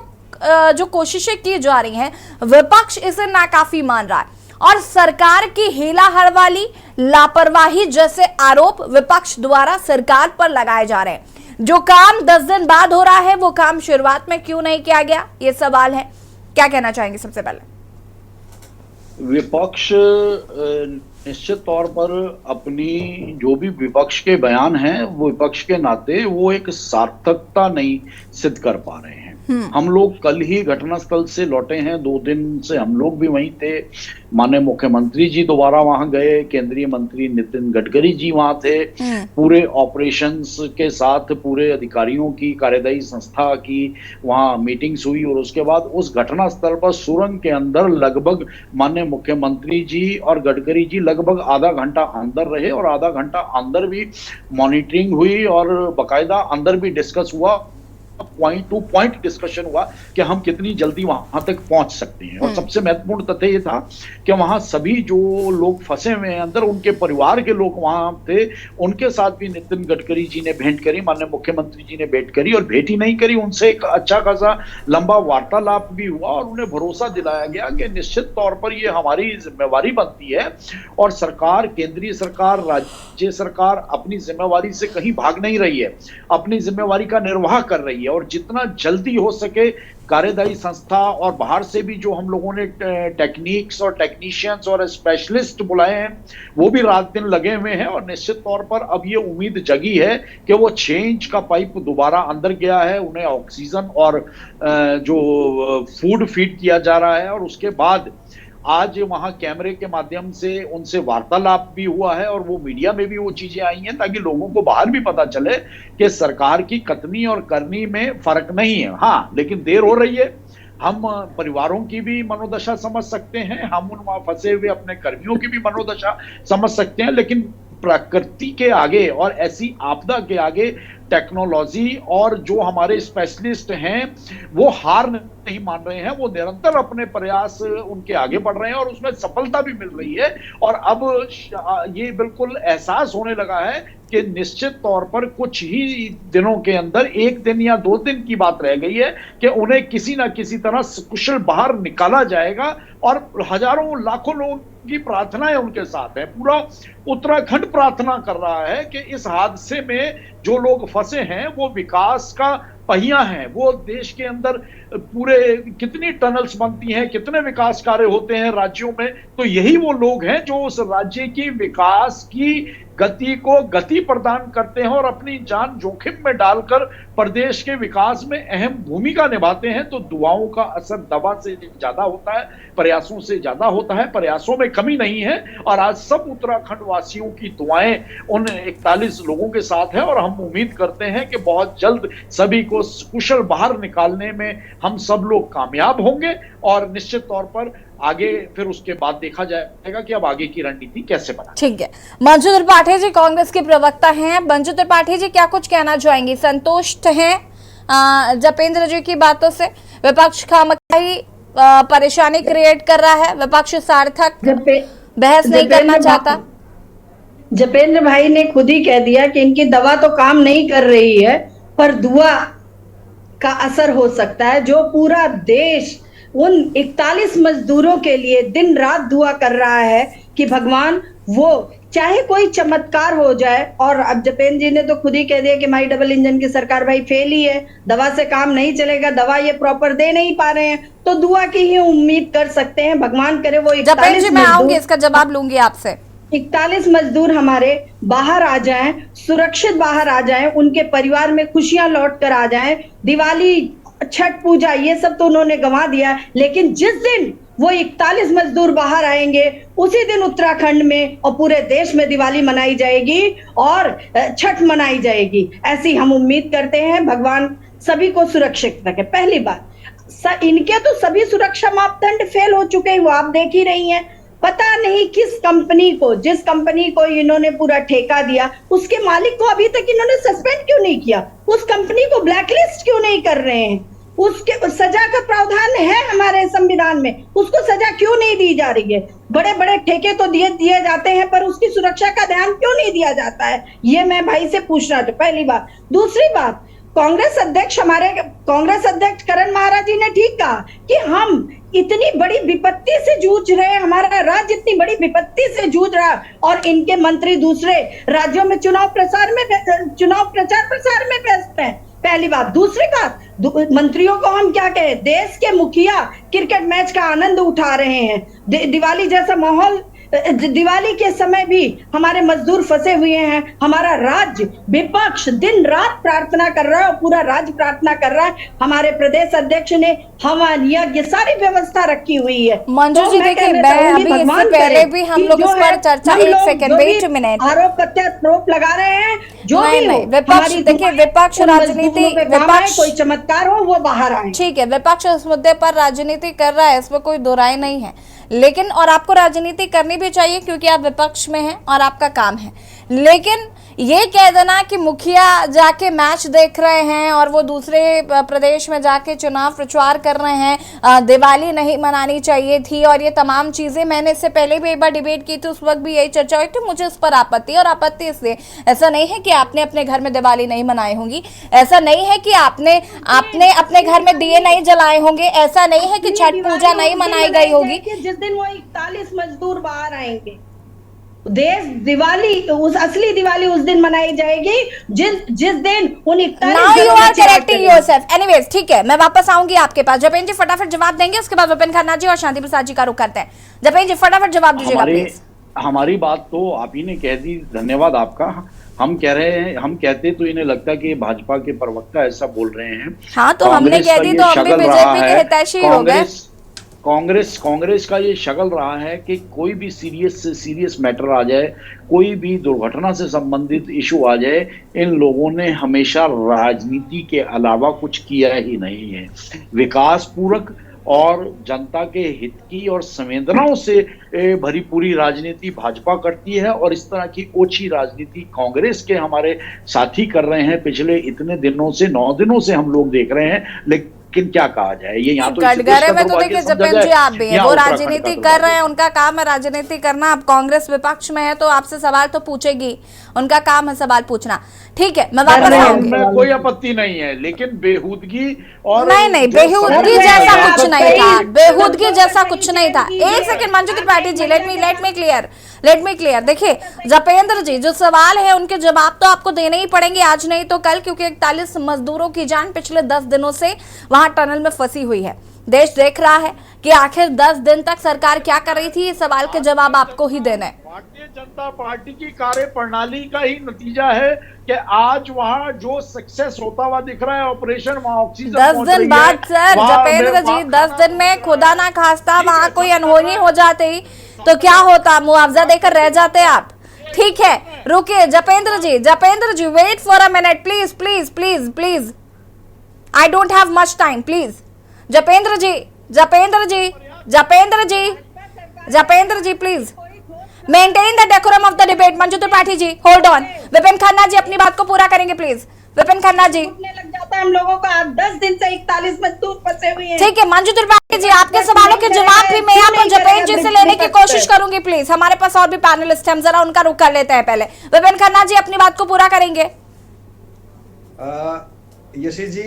जो कोशिशें की जा रही हैं, विपक्ष इसे नाकाफी मान रहा है और सरकार की हीला हड़वाली, लापरवाही जैसे आरोप विपक्ष द्वारा सरकार पर लगाए जा रहे हैं। जो काम 10 दिन बाद हो रहा है वो काम शुरुआत में क्यों नहीं किया गया, ये सवाल है। क्या कहना चाहेंगे सबसे पहले? विपक्ष निश्चित तौर पर अपनी जो भी विपक्ष के बयान हैं, वो विपक्ष के नाते वो एक सार्थकता नहीं सिद्ध कर पा रहे हैं। हम लोग कल ही घटनास्थल से लौटे हैं, 2 दिन से हम लोग भी वहीं थे। माननीय मुख्यमंत्री जी दोबारा वहां गए, केंद्रीय मंत्री नितिन गडकरी जी वहां थे, पूरे ऑपरेशंस के साथ पूरे अधिकारियों की, कार्यदायी संस्था की वहां मीटिंग्स हुई। और उसके बाद उस घटनास्थल पर सुरंग के अंदर लगभग माननीय मुख्यमंत्री जी और गडकरी जी लगभग आधा घंटा अंदर रहे और आधा घंटा अंदर भी मॉनिटरिंग हुई और बाकायदा अंदर भी डिस्कस हुआ, पॉइंट टू पॉइंट डिस्कशन हुआ कि हम कितनी जल्दी वहां तक पहुंच सकते हैं। और सबसे महत्वपूर्ण तथ्य ये था कि वहां सभी जो लोग फंसे हुए हैं अंदर, उनके परिवार के लोग वहां थे, उनके साथ भी नितिन गडकरी जी ने भेंट करी, माननीय मुख्यमंत्री जी ने भेंट करी। और भेंट ही नहीं करी, उनसे एक अच्छा खासा लंबा वार्तालाप भी हुआ और उन्हें भरोसा दिलाया गया कि निश्चित तौर पर ये हमारी जिम्मेवारी बनती है और सरकार, केंद्रीय सरकार, राज्य सरकार अपनी जिम्मेवारी से कहीं भाग नहीं रही है, अपनी जिम्मेवारी का निर्वाह कर रही है। और जितना जल्दी हो सके कार्यदायी संस्था और बाहर से भी जो हम लोगों ने टेक्निक्स और टेक्नीशियंस और स्पेशलिस्ट बुलाए हैं, वो भी रात दिन लगे हुए हैं। और निश्चित तौर पर अब ये उम्मीद जगी है कि वो 6 इंच का पाइप दोबारा अंदर गया है, उन्हें ऑक्सीजन और जो फूड फीड किया जा रहा है। और उसके बाद आज वहां कैमरे के माध्यम से उनसे वार्तालाप भी हुआ है और वो मीडिया में भी वो चीजें आई हैं ताकि लोगों को बाहर भी पता चले कि सरकार की कथनी और करनी में फर्क नहीं है। हाँ, लेकिन देर हो रही है। हम परिवारों की भी मनोदशा समझ सकते हैं, हम उन वहां फंसे हुए अपने कर्मियों की भी मनोदशा समझ सकते हैं, लेकिन प्रकृति के आगे और ऐसी आपदा के आगे टेक्नोलॉजी और जो हमारे स्पेशलिस्ट हैं वो हार नहीं मान रहे हैं, वो निरंतर अपने प्रयास उनके आगे बढ़ रहे हैं और उसमें सफलता भी मिल रही है। और अब ये बिल्कुल एहसास होने लगा है कि निश्चित तौर पर कुछ ही दिनों के अंदर, 1 दिन या 2 दिन की बात रह गई है कि उन्हें किसी ना किसी तरह कुशल बाहर निकाला जाएगा। और हजारों लाखों लोगों की प्रार्थनाएं उनके साथ है, पूरा उत्तराखंड प्रार्थना कर रहा है कि इस हादसे में जो लोग फंसे हैं वो विकास का पहिया हैं। वो देश के अंदर पूरे कितनी टनल्स बनती हैं, कितने विकास कार्य होते हैं राज्यों में, तो यही वो लोग हैं जो उस राज्य की विकास की गति को गति प्रदान करते हैं और अपनी जान जोखिम में डालकर प्रदेश के विकास में अहम भूमिका निभाते हैं। तो दुआओं का असर दवा से ज्यादा होता है, प्रयासों से ज्यादा होता है, प्रयासों में कमी नहीं है। और आज सब उत्तराखंड वासियों की दुआएं उन 41 लोगों के साथ है और हम उम्मीद करते हैं कि बहुत जल्द सभी को कुशल बाहर निकालने में हम सब लोग कामयाब होंगे। और निश्चित तौर पर आगे फिर उसके बाद देखा जाएगा कि अब आगे की रणनीति कैसे बना। ठीक है, मंजू त्रिपाठी जी कांग्रेस के प्रवक्ता हैं। मंजू त्रिपाठी जी क्या कुछ कहना चाहेंगी? संतुष्ट हैं जपेंद्र जी की बातों से? विपक्ष खामखाई परेशानी क्रिएट कर रहा है, विपक्ष सार्थक बहस नहीं करना चाहता। जपेंद्र भाई ने खुद ही कह दिया कि इनकी दवा तो काम नहीं कर रही है, पर दुआ का असर हो सकता है। जो पूरा देश उन 41 मजदूरों के लिए दिन रात दुआ कर रहा है कि भगवान वो चाहे कोई चमत्कार हो जाए, और अब जपेंद्र जी ने तो खुद ही कह दिया कि हमारी डबल इंजन की सरकार भाई फेल ही है, दवा से काम नहीं चलेगा, दवा ये प्रॉपर दे नहीं पा रहे हैं, तो दुआ की ही उम्मीद कर सकते हैं। भगवान करे वो जपेंद्र जी, मैं आऊंगी, इसका जवाब लूंगी आपसे। 41 मजदूर हमारे बाहर आ जाएं, सुरक्षित बाहर आ जाएं, उनके परिवार में खुशियां लौट कर आ जाएं। दिवाली, छठ पूजा, ये सब तो उन्होंने गंवा दिया, लेकिन जिस दिन वो 41 मजदूर बाहर आएंगे उसी दिन उत्तराखंड में और पूरे देश में दिवाली मनाई जाएगी और छठ मनाई जाएगी, ऐसी हम उम्मीद करते हैं। भगवान सभी को सुरक्षित रखे। पहली बात, इनके तो सभी सुरक्षा मापदंड फेल हो चुके हैं, वो आप देख ही रही हैं। पता नहीं किस कंपनी को, जिस कंपनी को इन्होंने पूरा ठेका दिया, उसके मालिक को अभी तक इन्होंने सस्पेंड क्यों नहीं किया, उस कंपनी को ब्लैकलिस्ट क्यों नहीं कर रहे हैं, उसके सजा का प्रावधान है हमारे संविधान में, उसको सजा क्यों नहीं दी जा रही है। बड़े बड़े ठेके तो दिए जाते हैं, पर उसकी सुरक्षा का ध्यान क्यों नहीं दिया जाता है, ये मैं भाई से पूछना चाहूँ, पहली बात। दूसरी बात, कांग्रेस अध्यक्ष करण महाराज जी ने ठीक कहा कि हम इतनी बड़ी विपत्ति से जूझ रहे हैं, हमारा राज्य इतनी बड़ी विपत्ति से जूझ रहा है, और इनके मंत्री दूसरे राज्यों में चुनाव प्रचार प्रसार में व्यस्त हैं। पहली बात। दूसरी बात, मंत्रियों को हम क्या कहें, देश के मुखिया क्रिकेट मैच का आनंद उठा रहे हैं। दिवाली जैसा माहौल, दिवाली के समय भी हमारे मजदूर फंसे हुए हैं। हमारा राज्य, विपक्ष दिन रात प्रार्थना कर रहा है, और पूरा राज्य प्रार्थना कर रहा है। हमारे प्रदेश अध्यक्ष ने हवन यज्ञ सारी व्यवस्था रखी हुई है। मंजू जी, देखिए, मैं अभी इससे पहले भी हम लोग इस पर चर्चा, एक सेकंड, वेट अ मिनट, आरोप प्रत्यारोप लगा रहे हैं, जो भी विपक्ष, देखिए विपक्ष राजनीति, विपक्ष कोई चमत्कार हो वो बाहर आए, ठीक है, विपक्ष इस मुद्दे पर राजनीति कर रहा है, इसमें कोई दो राय नहीं है, लेकिन और आपको राजनीति करनी भी चाहिए क्योंकि आप विपक्ष में हैं और आपका काम है। लेकिन ये कह देना कि मुखिया जाके मैच देख रहे हैं और वो दूसरे प्रदेश में जाके चुनाव प्रचार कर रहे हैं, दिवाली नहीं मनानी चाहिए थी, और ये तमाम चीजें, मैंने इससे पहले भी एक बार डिबेट की थी, उस वक्त भी यही चर्चा हुई थी। मुझे इस पर आपत्ति, और आपत्ति इसलिए, ऐसा नहीं है कि आपने अपने घर में दिवाली नहीं मनाई होंगी, ऐसा नहीं है कि आपने अपने घर में दिए नहीं जलाए होंगे, ऐसा नहीं है कि छठ पूजा नहीं मनाई गई होगी। जिस दिन वो 41 मजदूर बाहर आएंगे, देश दिवाली, उस असली दिवाली उस दिन मनाई जाएगी जिस दिन उन 41 एनीवेज, ठीक है, मैं वापस आऊंगी आपके पास। जपेंद्र जी फटाफट जवाब देंगे, उसके बाद विपिन खन्ना जी और शांति प्रसाद जी का रुख करते हैं। जपेंद्र जी फटाफट जवाब दीजिएगा प्लीज। हमारी बात तो आप ही ने कह दी, धन्यवाद आपका। हम कह रहे हैं, हम कहते तो इन्हें लगता कि भाजपा के प्रवक्ता ऐसा बोल रहे हैं। हाँ, तो हमने कह दी तो हम भी बीजेपी के हितैषी हो गए। कांग्रेस का ये शगल रहा है कि कोई भी सीरियस से सीरियस मैटर आ जाए, कोई भी दुर्घटना से संबंधित इशू आ जाए, इन लोगों ने हमेशा राजनीति के अलावा कुछ किया ही नहीं है। विकास पूरक और जनता के हित की और संवेदनाओं से भरी पूरी राजनीति भाजपा करती है, और इस तरह की ओछी राजनीति कांग्रेस के हमारे साथी कर रहे हैं। पिछले इतने दिनों से, 9 दिनों से हम लोग देख रहे हैं, लेकिन क्या कहा जाए, ये यहाँ तो कटघरे में तो देखिए जपेंद्र जी आप भी हैं, वो राजनीति कर रहे हैं, उनका काम है राजनीति करना। अब कांग्रेस विपक्ष में है तो आपसे सवाल तो पूछेगी, उनका काम है सवाल पूछना। ठीक है, मैं वापस आऊंगी, कोई आपत्ति नहीं है, लेकिन बेहूदगी और नहीं, बेहूदगी जैसा कुछ नहीं था, बेहूदगी जैसा कुछ नहीं था। एक सेकंड मंजू त्रिपाठी जी, लेट मी क्लियर। देखिए जपेंद्र जी, जो सवाल है उनके जवाब तो आपको देने ही पड़ेंगे, आज नहीं तो कल, क्योंकि 41 मजदूरों की जान पिछले 10 दिनों से वहां टनल में फंसी हुई है। देश देख रहा है कि आखिर 10 दिन तक सरकार क्या कर रही थी, इस सवाल के जवाब आपको ही देना है। भारतीय जनता पार्टी की कार्य प्रणाली का ही नतीजा है कि आज वहां जो सक्सेस होता हुआ दिख रहा है ऑपरेशन, वहां ऑक्सीजन 10 दिन बाद सर जपेंद्र जी, 10 दिन में खुदा ना खास्ता वहां कोई अनहोनी हो जाती तो क्या होता, मुआवजा देकर रह जाते आप। ठीक है, रुकिए Japendra ji, wait for a minute please, I don't have much time, please. Japendra ji, please. Maintain the decorum of the debate. Manju Tripathi ji, hold on. Vipin Khanna ji अपनी बात को पूरा करेंगे, please. विपिन खन्ना जी, लग जाता है हम लोगों का, 10 दिन से 41 मजदूर फंसे हुए हैं। ठीक है मंजू त्रिपाठी जी, आपके सवालों के जवाब भी मैं यहाँ पर जपेंद्र जी से लेने की कोशिश करूंगी, प्लीज। हमारे पास और भी पैनलिस्ट हैं, हम जरा उनका रुख कर लेते हैं पहले। विपिन खन्ना जी अपनी बात को पूरा करेंगे। यशी जी,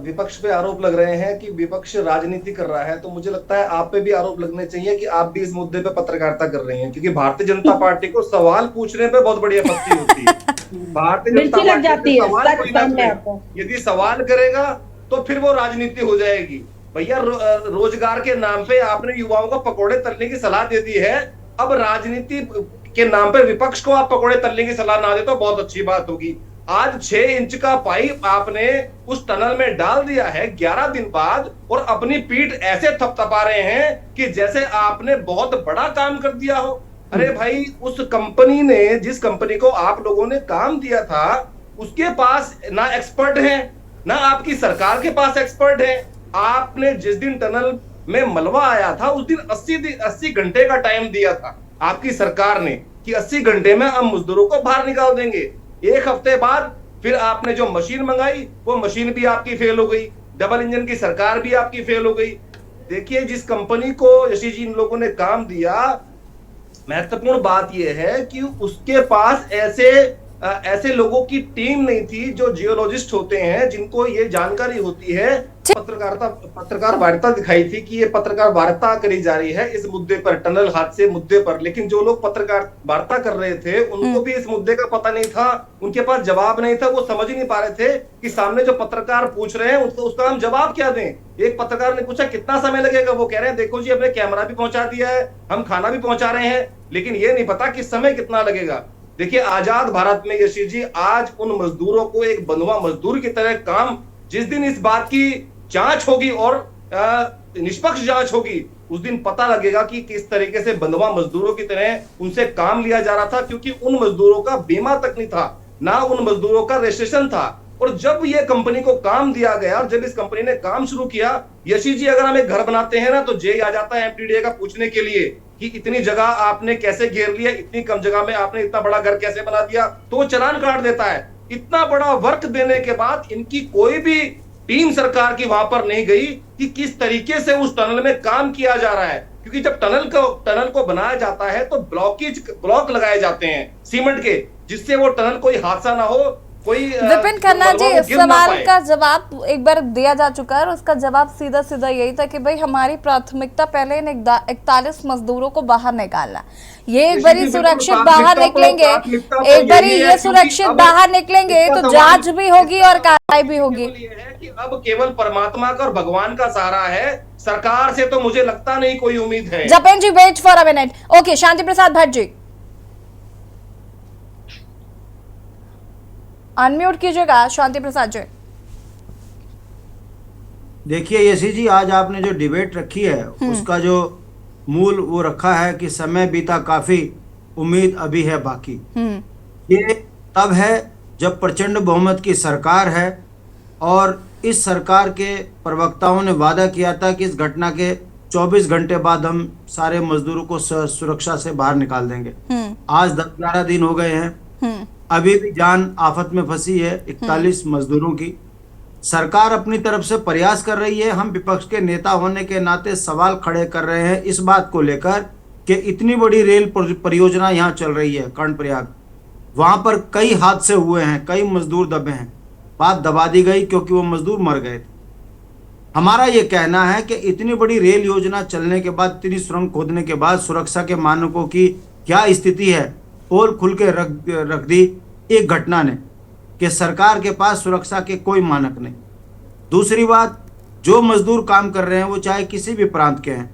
विपक्ष पे आरोप लग रहे हैं कि विपक्ष राजनीति कर रहा है, तो मुझे लगता है आप पे भी आरोप लगने चाहिए कि आप भी इस मुद्दे पे पत्रकारिता कर रही हैं, क्योंकि भारतीय जनता पार्टी को सवाल पूछने पे बहुत बड़ी आपत्ति होती है। भारतीय जनता पार्टी सवाल कोई ना करे, यदि सवाल करेगा तो फिर वो राजनीति हो जाएगी। भैया रोजगार के नाम पे आपने युवाओं को पकौड़े तलने की सलाह दे दी है, अब राजनीति के नाम पे विपक्ष को आप पकौड़े तलने की सलाह ना दे तो बहुत अच्छी बात होगी। आज 6 इंच का पाइप आपने उस टनल में डाल दिया है 11 दिन बाद, और अपनी पीठ ऐसे थपथपा रहे हैं कि जैसे आपने बहुत बड़ा काम कर दिया हो। अरे भाई, उस कंपनी ने, जिस कंपनी को आप लोगों ने काम दिया था, उसके पास ना एक्सपर्ट है, ना आपकी सरकार के पास एक्सपर्ट है। आपने जिस दिन टनल में मलबा आया था उस दिन 80 घंटे का टाइम दिया था आपकी सरकार ने कि 80 घंटे में हम मजदूरों को बाहर निकाल देंगे। 1 हफ्ते बाद फिर आपने जो मशीन मंगाई वो मशीन भी आपकी फेल हो गई, डबल इंजन की सरकार भी आपकी फेल हो गई। देखिए, जिस कंपनी को यशी जी इन लोगों ने काम दिया, महत्वपूर्ण बात यह है कि उसके पास ऐसे लोगों की टीम नहीं थी जो जियोलॉजिस्ट होते हैं, जिनको ये जानकारी होती है। पत्रकार वार्ता दिखाई थी कि ये पत्रकार वार्ता करी जा रही है इस मुद्दे पर, टनल हादसे मुद्दे पर, लेकिन जो लोग पत्रकार वार्ता कर रहे थे उनको भी इस मुद्दे का पता नहीं था, उनके पास जवाब नहीं था। वो समझ ही नहीं पा रहे थे कि सामने जो पत्रकार पूछ रहे हैं उसका हम जवाब क्या दें। एक पत्रकार ने पूछा कितना समय लगेगा, वो कह रहे हैं देखो जी, हमने कैमरा भी पहुंचा दिया है, हम खाना भी पहुंचा रहे हैं, लेकिन ये नहीं पता कि समय कितना लगेगा। देखिए, आजाद भारत में यशी जी आज उन मजदूरों को एक बंधुआ मजदूर की तरह काम, जिस दिन इस बात की जांच होगी और निष्पक्ष जांच होगी, उस दिन पता लगेगा कि किस तरीके से बंधुआ मजदूरों की तरह उनसे काम लिया जा रहा था, क्योंकि उन मजदूरों का बीमा तक नहीं था, ना उन मजदूरों का रजिस्ट्रेशन था। और जब ये कंपनी को काम दिया गया और जब इस कंपनी ने काम शुरू किया, यशी जी, अगर हम एक घर बनाते हैं ना तो जे आ जाता है एमटीडीए का पूछने के लिए कि इतनी जगह आपने कैसे घेर लिया, इतनी कम जगह में आपने इतना बड़ा घर कैसे बना दिया, तो वो चालान काट देता है। इतना बड़ा वर्क देने के बाद इनकी कोई भी टीम सरकार की वहां पर नहीं गई कि किस तरीके से उस टनल में काम किया जा रहा है, क्योंकि जब टनल को बनाया जाता है तो ब्लॉक लगाए जाते हैं सीमेंट के, जिससे वो टनल कोई हादसा ना हो, कोई विपिन खन्ना जी, इस सवाल का जवाब एक बार दिया जा चुका है और उसका जवाब सीधा सीधा यही था कि भाई हमारी प्राथमिकता पहले इन 41 मजदूरों को बाहर निकालना। ये एक बारी सुरक्षित बाहर निकलेंगे, एक बारी ये सुरक्षित बाहर निकलेंगे तो जांच भी होगी और कार्रवाई भी होगी। कि अब केवल परमात्मा का और भगवान का सहारा है, सरकार से तो मुझे लगता नहीं कोई उम्मीद है। Japen ji, wait for a minute. Okay, Shanti Prasad Bhatt ji unmute कीजिएगा। शांति प्रसाद जी, देखिए यशी जी, आज आपने जो डिबेट रखी है उसका जो मूल वो रखा है कि समय बीता काफी, उम्मीद अभी है बाकी। ये तब है जब प्रचंड बहुमत की सरकार है और इस सरकार के प्रवक्ताओं ने वादा किया था कि इस घटना के 24 घंटे बाद हम सारे मजदूरों को सुरक्षा से बाहर निकाल देंगे। आज 10-11 दिन हो गए हैं, अभी भी जान आफत में फंसी है 41 मजदूरों की। सरकार अपनी तरफ से प्रयास कर रही है। हम विपक्ष के नेता होने के नाते सवाल खड़े कर रहे हैं इस बात को लेकर कि इतनी बड़ी रेल परियोजना यहाँ चल रही है कर्णप्रयाग, वहां पर कई हादसे हुए हैं, कई मजदूर दबे हैं, बात दबा दी गई क्योंकि वो मजदूर मर गए थे। हमारा ये कहना है कि इतनी बड़ी रेल योजना चलने के बाद, इतनी सुरंग खोदने के बाद सुरक्षा के मानकों की क्या स्थिति है, पोल खुल के रख दी एक घटना ने कि सरकार के पास सुरक्षा के कोई मानक नहीं। दूसरी बात, जो मजदूर काम कर रहे हैं वो चाहे किसी भी प्रांत के हैं,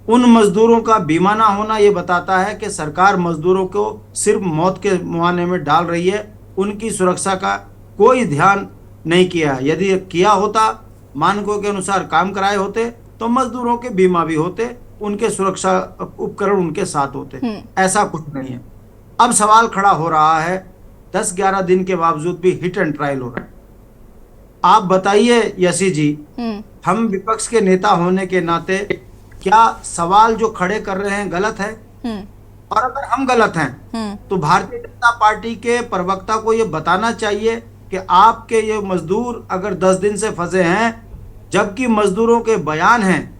उन मजदूरों का बीमा ना होना ये बताता है कि सरकार मजदूरों को सिर्फ मौत के मुआने में डाल रही है, उनकी सुरक्षा का कोई ध्यान नहीं किया। यदि किया होता, मानकों के अनुसार काम कराए होते तो मजदूरों के बीमा भी होते, उनके सुरक्षा उपकरण उनके साथ होते। ऐसा कुछ नहीं है। अब सवाल खड़ा हो रहा है, 10-11 दिन के बावजूद भी हिट एंड ट्रायल हो रहा है। आप बताइए यशी जी, हम विपक्ष के नेता होने के नाते क्या सवाल जो खड़े कर रहे हैं गलत है? और अगर हम गलत हैं तो भारतीय जनता पार्टी के प्रवक्ता को ये बताना चाहिए कि आपके ये मजदूर अगर 10 दिन से फंसे हैं, जबकि मजदूरों के बयान हैं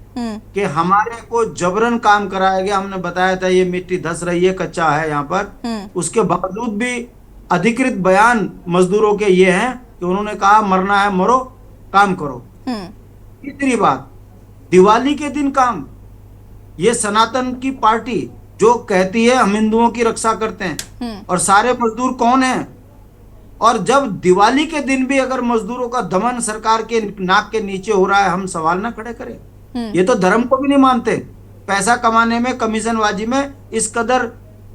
कि हमारे को जबरन काम कराया गया, हमने बताया था ये मिट्टी धस रही है, कच्चा है यहाँ पर, उसके बावजूद भी अधिकृत बयान मजदूरों के ये हैं कि उन्होंने कहा मरना है मरो, काम करो। तीसरी बात, दिवाली के दिन काम। ये सनातन की पार्टी जो कहती है हम हिंदुओं की रक्षा करते हैं, और सारे मजदूर कौन हैं? और जब दिवाली के दिन भी अगर मजदूरों का दमन सरकार के नाक के नीचे हो रहा है, हम सवाल ना खड़े करें? ये तो धर्म को भी नहीं मानते। पैसा कमाने में, कमीशनबाजी में इस कदर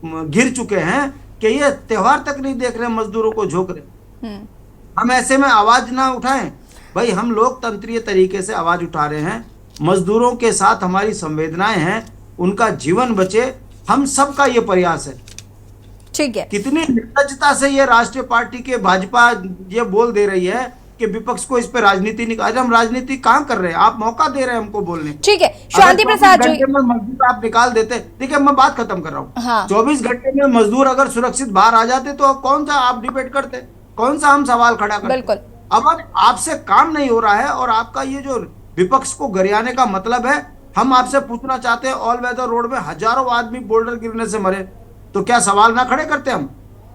घिर चुके हैं कि ये त्योहार तक नहीं देख रहे, मजदूरों को झोंक रहे। हम ऐसे में आवाज ना उठाएं? भाई, हम लोकतंत्रीय तरीके से आवाज उठा रहे हैं, मजदूरों के साथ हमारी संवेदनाएं हैं, उनका जीवन बचे, हम सबका ये प्रयास है। ठीक है। कितनी निर्लजता से ये राष्ट्रीय पार्टी के भाजपा ये बोल दे रही है कि विपक्ष को इस पे राजनीति निकाल। हम राजनीति कहाँ कर रहे हैं? आप मौका दे रहे हैं हमको बोलने। ठीक है, शांति प्रसाद जी, मजदूर आप निकाल देते। देखिए, मैं बात खत्म कर रहा हूँ। हाँ। 24 घंटे में मजदूर अगर सुरक्षित बाहर आ जाते तो कौन सा आप डिबेट करते, कौन सा हम सवाल खड़ा करते? बिल्कुल। अब आपसे काम नहीं हो रहा है, और आपका ये जो विपक्ष को गरियाने का मतलब है, हम आपसे पूछना चाहते हैं, ऑल वेदर रोड में हजारों आदमी बोल्डर गिरने से मरे, तो क्या सवाल ना खड़े करते हम?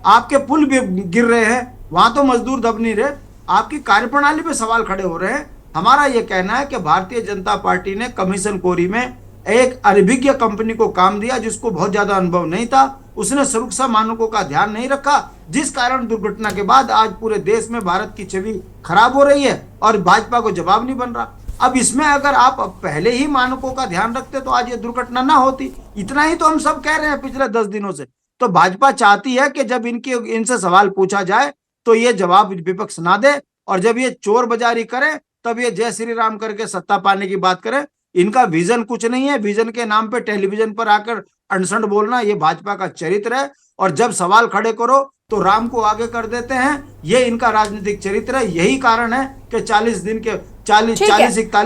आपके पुल भी गिर रहे हैं, वहां तो मजदूर दब नहीं रहे, आपकी कार्यप्रणाली पे सवाल खड़े हो रहे हैं। हमारा यह कहना है कि भारतीय जनता पार्टी ने कमीशन कोरी में एक अनभिज्ञ कंपनी को काम दिया, जिसको बहुत ज्यादा अनुभव नहीं था। उसने सुरक्षा मानकों का ध्यान नहीं रखा, जिस कारण दुर्घटना के बाद आज पूरे देश में भारत की छवि खराब हो रही है और भाजपा को जवाब नहीं बन रहा। अब इसमें अगर आप पहले ही मानकों का ध्यान रखते तो आज ये दुर्घटना ना होती। इतना ही तो हम सब कह रहे हैं पिछले 10 दिनों से। तो भाजपा चाहती है कि जब इनसे सवाल पूछा जाए तो ये जवाब विपक्ष ना दे, और जब ये चोर बाजारी करे तब ये जय श्री राम करके सत्ता पाने की बात करे। इनका विजन कुछ नहीं है। विजन के नाम पे टेलीविजन पर आकर अनशन बोलना ये भाजपा का चरित्र है, और जब सवाल खड़े करो तो राम को आगे कर देते हैं। ये इनका राजनीतिक चरित्र है। यही कारण है कि 40 दिन के 40-41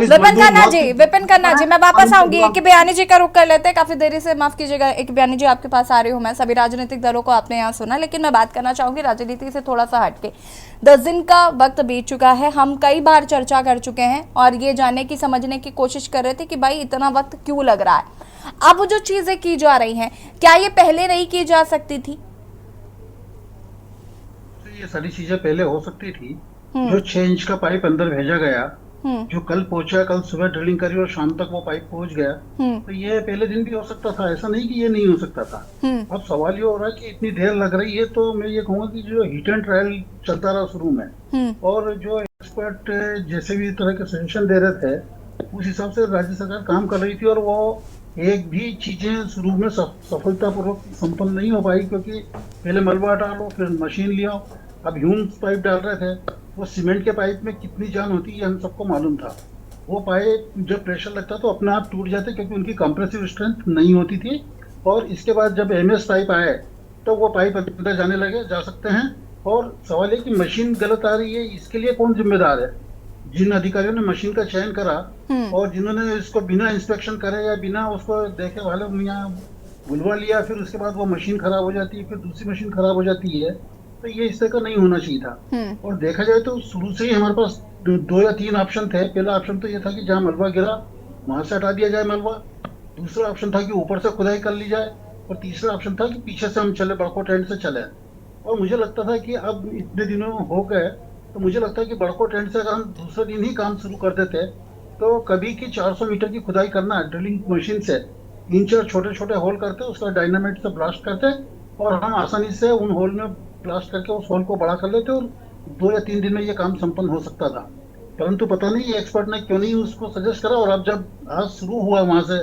विपिन खन्ना जी, मैं वापस आऊंगी। एक बयानी जी का रुख कर लेते हैं। काफी देरी से, माफ कीजिएगा, एक बयानी जी आपके पास आ रही हूँ मैं। सभी राजनीतिक दलों को आपने यहाँ सुना, लेकिन मैं बात करना चाहूंगी राजनीति से थोड़ा सा हटके। 10 दिन का वक्त बीत चुका है, हम कई बार चर्चा कर चुके हैं और ये जानने की, समझने की कोशिश कर रहे थे कि भाई इतना वक्त क्यों लग रहा है। अब जो चीजें की जा रही हैं, क्या ये पहले नहीं की जा सकती थी? ये सारी चीजें पहले हो सकती थी। जो 6 इंच का पाइप अंदर भेजा गया, जो कल पहुंचा, कल सुबह ड्रिलिंग करी और शाम तक वो पाइप पहुंच गया, तो ये पहले दिन भी हो सकता था। ऐसा नहीं कि ये नहीं हो सकता था। अब सवाल ये हो रहा है कि इतनी देर लग रही है, तो मैं ये कहूँगा कि जो हिट एंड ट्रायल चलता रहा शुरू में, और जो एक्सपर्ट जैसे भी तरह के सजेशन दे रहे थे, उस हिसाब से राज्य सरकार काम कर रही थी, और वो एक भी चीजें शुरू में सफलतापूर्वक संपन्न नहीं हो पाई, क्योंकि पहले मलबा डालो, फिर मशीन ले आओ। अब ह्यूम्स पाइप डाल रहे थे, वो सीमेंट के पाइप में कितनी जान होती है हम सबको मालूम था। वो पाइप जब प्रेशर लगता तो अपने आप टूट जाते, क्योंकि उनकी कंप्रेसिव स्ट्रेंथ नहीं होती थी। और इसके बाद जब MS पाइप आए तो वो पाइप अंदर जाने लगे, जा सकते हैं। और सवाल है कि मशीन गलत आ रही है, इसके लिए कौन जिम्मेदार है? जिन अधिकारियों ने मशीन का चयन करा और जिन्होंने इसको बिना इंस्पेक्शन करे या बिना उसको देखे वाले यहाँ बुलवा लिया, फिर उसके बाद वो मशीन खराब हो जाती है, फिर दूसरी मशीन खराब हो जाती है, तो ये इस तरह का नहीं होना चाहिए था। और देखा जाए तो शुरू से ही हमारे पास 2 या 3 ऑप्शन थे। पहला ऑप्शन तो ये था कि जहाँ मलबा गिरा वहां से हटा दिया जाए मलबा। दूसरा ऑप्शन था कि ऊपर से खुदाई कर ली जाए, और तीसरा ऑप्शन था कि पीछे से हम चले, बड़कोट एंड से चले। और मुझे लगता था कि अब इतने दिनों हो गए, तो मुझे लगता है कि बड़कोट एंड से अगर हम दूसरे दिन ही काम शुरू कर देते, तो कभी की 400 मीटर की खुदाई करना ड्रिलिंग मशीन से 3-4 छोटे छोटे होल करते, उसका डायनामाइट से ब्लास्ट करते, और हम आसानी से उन होल में ब्लास्ट करके उस होल को बड़ा कर लेते, और 2 या 3 दिन में ये काम संपन्न हो सकता था। परंतु पता नहीं ये एक्सपर्ट ने क्यों नहीं उसको सजेस्ट करा। और अब जब आज शुरू हुआ वहां से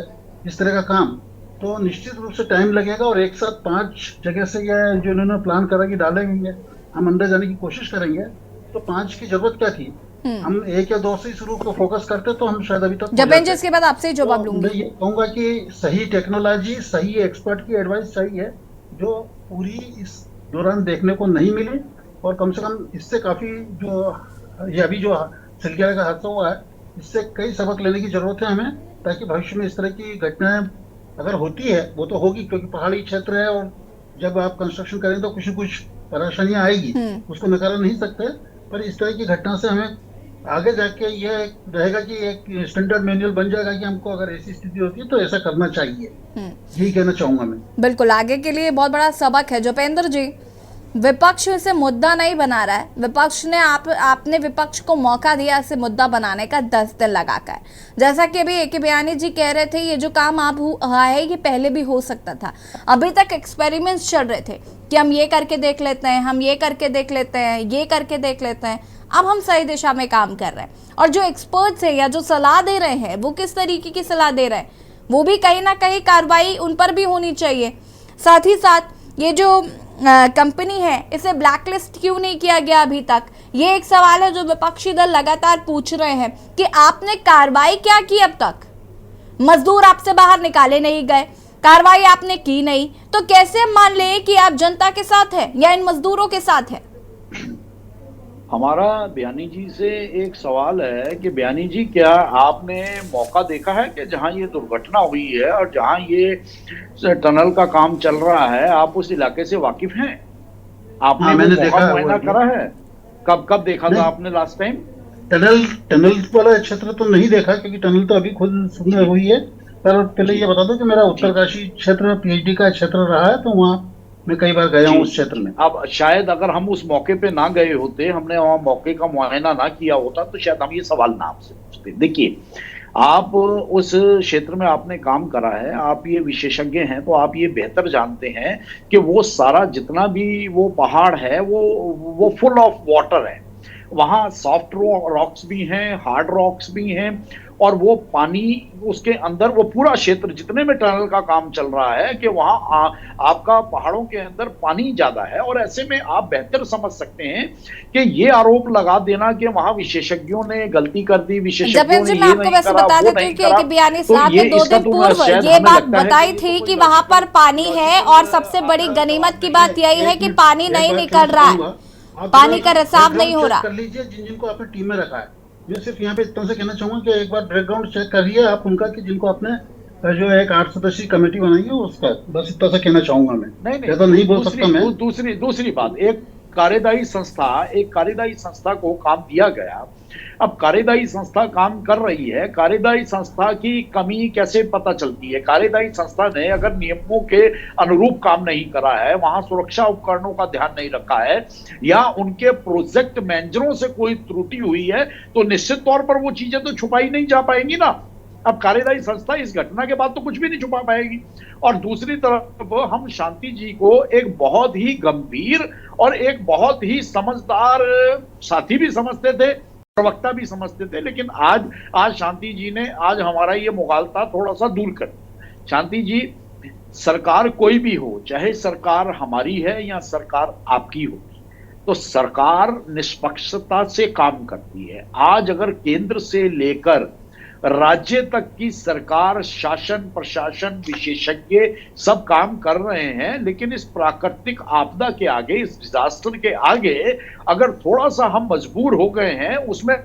इस तरह का काम, तो निश्चित रूप से टाइम लगेगा। और एक साथ 5 जगह से ये जो इन्होंने प्लान करा कि डालेंगे, हम अंदर जाने की कोशिश करेंगे, तो 5 की जरूरत क्या थी? हम 1 या 2 से शुरू को फोकस करते तो हम शायद अभी तक। जब इसके बाद आपसे जवाब लूंगी। मैं ये कहूंगा कि सही टेक्नोलॉजी, सही एक्सपर्ट की एडवाइस चाहिए, जो पूरी इस दौरान देखने को नहीं मिली। और कम से कम इससे काफी जो ये अभी जो सिलगिया का हादसा हुआ है, इससे कई सबक लेने की जरूरत है हमें, ताकि भविष्य में इस तरह की घटनाएं अगर होती है, वो तो होगी क्योंकि पहाड़ी क्षेत्र है, और जब आप कंस्ट्रक्शन करें तो कुछ न कुछ परेशानियां आएगी, उसको नकारा नहीं सकते। पर इस तरह की घटना से हमें आगे जाके ये रहेगा कि एक स्टैंडर्ड मैनुअल बन जाएगा कि हमको अगर ऐसी स्थिति होती है तो ऐसा करना चाहिए। यही कहना चाहूंगा मैं। बिल्कुल, आगे के लिए बहुत बड़ा सबक है। जोपेंद्र जी, विपक्ष इसे मुद्दा नहीं बना रहा है। विपक्ष ने आपने विपक्ष को मौका दिया इसे मुद्दा बनाने का 10 दिन लगाकर। जैसा कि अभी ए.के. बयानी जी कह रहे थे, ये जो काम आप हुआ है ये पहले भी हो सकता था। अभी तक एक्सपेरिमेंट्स चल रहे थे कि हम ये करके देख लेते हैं, हम ये करके देख लेते हैं, ये करके देख लेते हैं। अब हम सही दिशा में काम कर रहे हैं और जो एक्सपर्ट्स हैं या जो सलाह दे रहे हैं वो किस तरीके की सलाह दे रहे हैं, वो भी कहीं ना कहीं कार्रवाई उन पर भी होनी चाहिए। साथ ही साथ ये जो कंपनी है इसे ब्लैकलिस्ट क्यों नहीं किया गया अभी तक, ये एक सवाल है जो विपक्षी दल लगातार पूछ रहे हैं कि आपने कार्रवाई क्या की अब तक। मजदूर आपसे बाहर निकाले नहीं गए, कार्रवाई आपने की नहीं, तो कैसे मान लें कि आप जनता के साथ है या इन मजदूरों के साथ है। हमारा बयानी जी से एक सवाल है कि बयानी जी, क्या आपने मौका देखा है कि जहां ये दुर्घटना हुई है और जहां ये टनल का काम चल रहा है, आप उस इलाके से वाकिफ हैं? आपने मैंने देखा मुआयना करा है? कब देखा था आपने लास्ट टाइम? टनल वाला क्षेत्र तो नहीं देखा, क्योंकि टनल तो अभी खुद शुरू हुई है। पर पहले ये बता दो कि मेरा उत्तरकाशी क्षेत्र पीएचडी का क्षेत्र रहा है, तो वहाँ मैं कई बार गया हूँ उस क्षेत्र में। अब शायद अगर हम उस मौके पे ना गए होते, हमने वहां मौके का मुआयना ना किया होता, तो शायद हम ये सवाल ना आपसे पूछते। देखिए, आप उस क्षेत्र में आपने काम करा है, आप ये विशेषज्ञ हैं, तो आप ये बेहतर जानते हैं कि वो सारा जितना भी वो पहाड़ है वो फुल ऑफ वाटर है। वहाँ सॉफ्ट रॉक्स भी हैं, हार्ड रॉक्स भी हैं, और वो पानी उसके अंदर, वो पूरा क्षेत्र जितने में टनल का काम चल रहा है कि वहाँ आपका पहाड़ों के अंदर पानी ज्यादा है। और ऐसे में आप बेहतर समझ सकते हैं कि ये आरोप लगा देना कि वहाँ विशेषज्ञों ने गलती कर दी, विशेषज्ञों ने ये नहीं करा, वो नहीं करा, बयानी साहब ने 2 दिन पूर्व ये बात बताई थी कि वहाँ पर पानी है और सबसे बड़ी गनीमत की बात यही है कि पानी नहीं निकल रहा है, पानी का रिसाव नहीं हो रहा। कर लीजिए जिनको आपने टीम में रखा है। मैं सिर्फ यहाँ पे इतना से कहना चाहूंगा कि एक बार बैकग्राउंड चेक करिए आप उनका, कि जिनको आपने जो एक 8 सदस्यीय कमेटी बनाई है उसका, बस इतना सा कहना चाहूंगा मैं। ज्यादा नहीं बोल सकता मैं। दूसरी बात, एक कार्यदायी संस्था को काम दिया गया। अब कार्यदायी संस्था काम कर रही है, कार्यदायी संस्था की कमी कैसे पता चलती है? कार्यदायी संस्था ने अगर नियमों के अनुरूप काम नहीं करा है, वहां सुरक्षा उपकरणों का ध्यान नहीं रखा है, या उनके प्रोजेक्ट मैनेजरों से कोई त्रुटि हुई है, तो निश्चित तौर पर वो चीजें तो छुपाई नहीं जा पाएंगी ना। अब कार्यदायी संस्था इस घटना के बाद तो कुछ भी नहीं छुपा पाएगी। और दूसरी तरफ हम शांति जी को एक बहुत ही गंभीर और एक बहुत ही समझदार साथी भी समझते थे, प्रवक्ता भी समझते थे, लेकिन आज शांति जी ने आज हमारा ये मुगालता थोड़ा सा दूर कर दिया। शांति जी, सरकार कोई भी हो, चाहे सरकार हमारी है या सरकार आपकी होगी, तो सरकार निष्पक्षता से काम करती है। आज अगर केंद्र से लेकर राज्य तक की सरकार, शासन, प्रशासन, विशेषज्ञ सब काम कर रहे हैं, लेकिन इस प्राकृतिक आपदा के आगे, इस डिजास्टर के आगे अगर थोड़ा सा हम मजबूर हो गए हैं, उसमें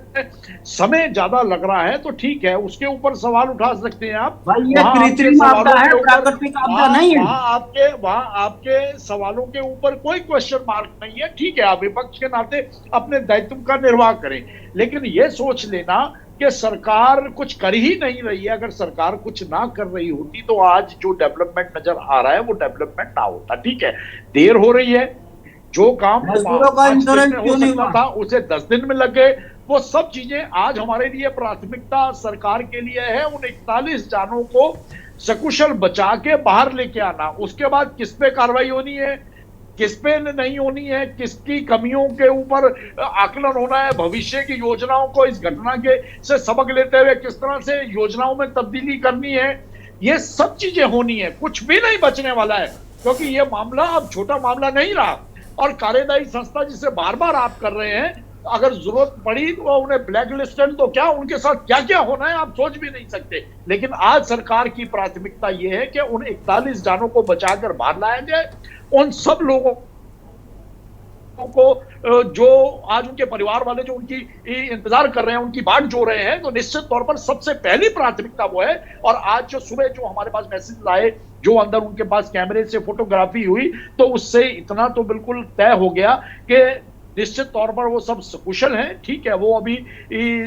समय ज्यादा लग रहा है, तो ठीक है, उसके ऊपर सवाल उठा सकते हैं आप। कृत्रिम आपदा है, प्राकृतिक आपदा नहीं है। वहां आपके सवालों के ऊपर कोई क्वेश्चन मार्क नहीं है, ठीक है, आप विपक्ष के नाते अपने दायित्व का निर्वाह करें, लेकिन यह सोच लेना कि सरकार कुछ कर ही नहीं रही है। अगर सरकार कुछ ना कर रही होती तो आज जो डेवलपमेंट नजर आ रहा है वो डेवलपमेंट ना होता। ठीक है, देर हो रही है, जो काम 5 दिन में हो सकता था उसे 10 दिन में लग गए। वो सब चीजें आज हमारे लिए प्राथमिकता सरकार के लिए है, उन 41 जानों को सकुशल बचा के बाहर लेके आना। उसके बाद किस पे कार्रवाई होनी है, किस पे नहीं होनी है, किसकी कमियों के ऊपर आकलन होना है, भविष्य की योजनाओं को इस घटना के से सबक लेते हुए किस तरह से योजनाओं में तब्दीली करनी है, ये सब चीजें होनी है। कुछ भी नहीं बचने वाला है, क्योंकि ये मामला अब छोटा मामला नहीं रहा। और कार्यदायी संस्था जिसे बार बार आप कर रहे हैं, अगर जरूरत पड़ी तो उन्हें ब्लैक लिस्टेड, तो क्या उनके साथ क्या क्या होना है आप सोच भी नहीं सकते। लेकिन आज सरकार की प्राथमिकता यह है कि उन 41 जानों को बचाकर बाहर लाया जाए। उन सब लोगों को जो आज उनके परिवार वाले जो उनकी इंतजार कर रहे हैं, उनकी बाट जो रहे हैं, तो निश्चित तौर पर सबसे पहली प्राथमिकता वो है। और आज जो सुबह जो हमारे पास मैसेज आए, जो अंदर उनके पास कैमरे से फोटोग्राफी हुई, तो उससे इतना तो बिल्कुल तय हो गया कि निश्चित तौर पर वो सब कुशल हैं। ठीक है, वो अभी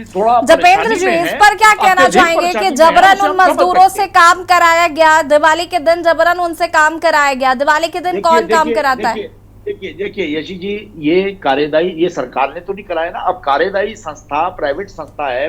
थोड़ा जपेंद्र जी इस पर क्या कहना चाहेंगे कि जबरन उन मजदूरों से काम कराया गया, दिवाली के दिन जबरन उनसे काम कराया गया। दिवाली के दिन कौन काम कराता है? देखिए यशी जी, ये कार्यदायी, ये सरकार ने तो नहीं कराया ना। अब कार्यदायी संस्था प्राइवेट संस्था है,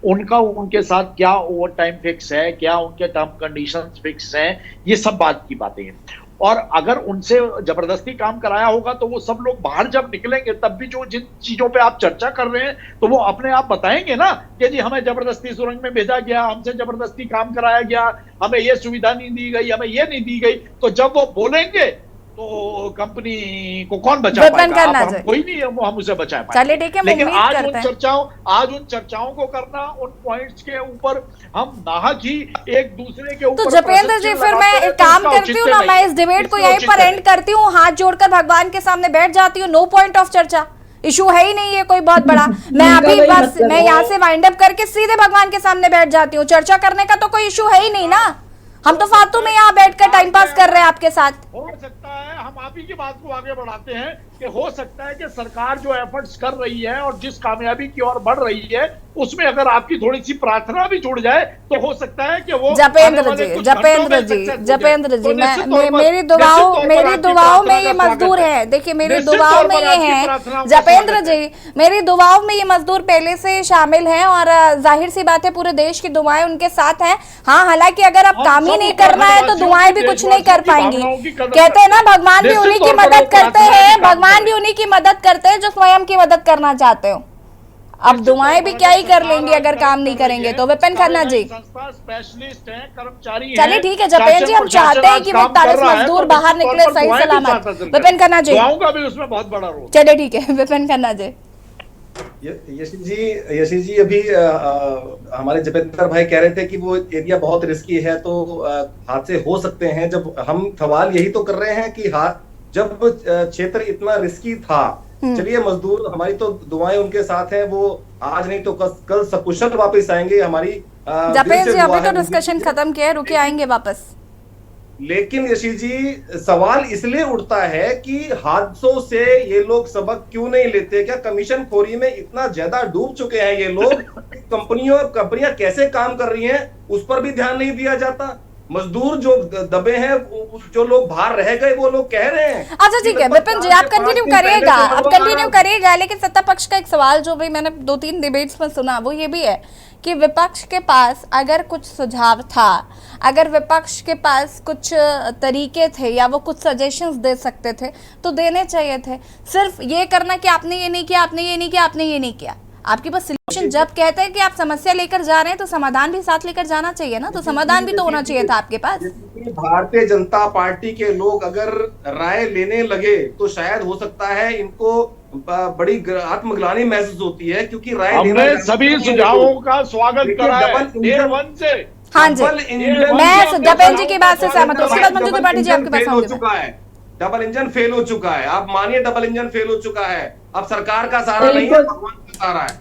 उनका उनके साथ क्या ओवर टाइम फिक्स है, क्या उनके टर्म कंडीशंस फिक्स हैं, ये सब बात की बातें हैं। और अगर उनसे जबरदस्ती काम कराया होगा तो वो सब लोग बाहर जब निकलेंगे तब भी जो जिन चीजों पे आप चर्चा कर रहे हैं तो वो अपने आप बताएंगे ना कि जी हमें जबरदस्ती सुरंग में भेजा गया, हमसे जबरदस्ती काम कराया गया, हमें ये सुविधा नहीं दी गई, हमें ये नहीं दी गई। तो जब वो बोलेंगे तो कंपनी को कौन बचा पाएगा? हम कोई नहीं है, हम उसे बचा पाएंगे। लेकिन आज उन चर्चाओं को करना, उन पॉइंट्स के ऊपर हम नाहक ही एक दूसरे के ऊपर। तो जपेंद्र जी, फिर मैं एक काम करती हूँ ना, मैं इस डिबेट को यहीं पर एंड करती हूँ, हाथ जोड़कर भगवान के सामने बैठ जाती हूँ। नो पॉइंट ऑफ चर्चा, इशू है ही नहीं है कोई बहुत बड़ा। मैं अभी बस मैं यहाँ से वाइंड अप करके सीधे भगवान के सामने बैठ जाती हूँ। चर्चा करने का तो कोई इशू है ही नहीं ना। हम तो फालतू में यहाँ बैठकर टाइम पास कर रहे हैं आपके साथ। हो सकता है हम आप ही की बात को आगे बढ़ाते हैं कि हो सकता है कि सरकार जो एफर्ट्स कर रही है और जिस कामयाबी की ओर बढ़ रही है उसमें अगर आपकी थोड़ी सी प्रार्थना भी जुड़ जाए तो हो सकता है कि वो जपेंद्र जी मेरी दुआओं में ये मजदूर है। देखिए मेरी दुआओं में ये है जपेंद्र जी, मेरी दुआओं में ये मजदूर पहले से शामिल हैं और जाहिर सी बात है पूरे देश की दुआएं उनके साथ हैं। हाँ, हालांकि अगर अब काम ही नहीं करना है तो दुआएं भी कुछ नहीं कर पाएंगी। कहते हैं ना, भगवान भी उन्हीं की मदद करते हैं, भगवान भी उन्हीं की मदद करते हैं जो स्वयं की मदद करना चाहते हो। अब दुआएं भी क्या ही कर लेंगी अगर काम नहीं करेंगे तो। विपिन खन्ना जी, स्पेशलिस्ट हैं, कर्मचारी, चलिए ठीक है जपेंद्र जी, हम चाहते हैं कि वो 41 मजदूर बाहर निकले सही सलामत। विपिन खन्ना जी, का भी उसमें बहुत बड़ा रोल। चलिए ठीक है, विपिन खन्ना जी। यशी जी अभी हमारे जपेंद्र भाई कह रहे थे कि वो एरिया बहुत रिस्की है तो हादसे हो सकते हैं। जब हम सवाल यही तो कर रहे हैं कि जब क्षेत्र इतना रिस्की था, चलिए मजदूर हमारी तो दुआएं उनके साथ हैं, वो आज नहीं तो कल सकुशल वापस आएंगे। हमारी जपेंद्र जी अभी तो डिस्कशन खत्म किया है, रुके आएंगे वापस। लेकिन यशी जी सवाल इसलिए उठता है कि हादसों से ये लोग सबक क्यों नहीं लेते? क्या कमीशन खोरी में इतना ज्यादा डूब चुके हैं ये लोग? कंपनियां कैसे काम कर रही हैं उस पर भी ध्यान नहीं दिया जाता। मजदूर जो दबे हैं, जो लोग बाहर रह गए, वो लोग कह रहे हैं। अच्छा ठीक है विपिन जी, आप कंटिन्यू करिएगा, आप कंटिन्यू करिएगा। लेकिन सत्ता पक्ष का एक सवाल जो भी मैंने 2-3 डिबेट्स में सुना वो ये भी है कि विपक्ष के पास अगर कुछ सुझाव था, अगर विपक्ष के पास कुछ तरीके थे या वो कुछ सजेशंस दे सकते थे तो देने चाहिए थे। सिर्फ ये करना कि आपने ये नहीं किया, आपने ये नहीं किया, आपने ये नहीं किया। आपके पास सॉल्यूशन, जब कहते हैं कि आप समस्या लेकर जा रहे हैं तो समाधान भी साथ लेकर जाना चाहिए ना। तो समाधान भी तो होना चाहिए था आपके पास। भारतीय जनता पार्टी के लोग अगर राय लेने लगे तो शायद हो सकता है इनको बड़ी आत्मग्लानि महसूस होती है, क्योंकि राय हमने सभी सुझावों का स्वागत करा है डे 1 से। हाँ जी, मैं जपेंद्र जी की बात से सहमत हूँ। उसके बाद मंजू त्रिपाठी जी आपके पास आऊंगी। डबल इंजन फेल हो चुका है, आप मानिए डबल इंजन फेल हो चुका है। अब सरकार का सहारा नहीं है, भगवान का सहारा है।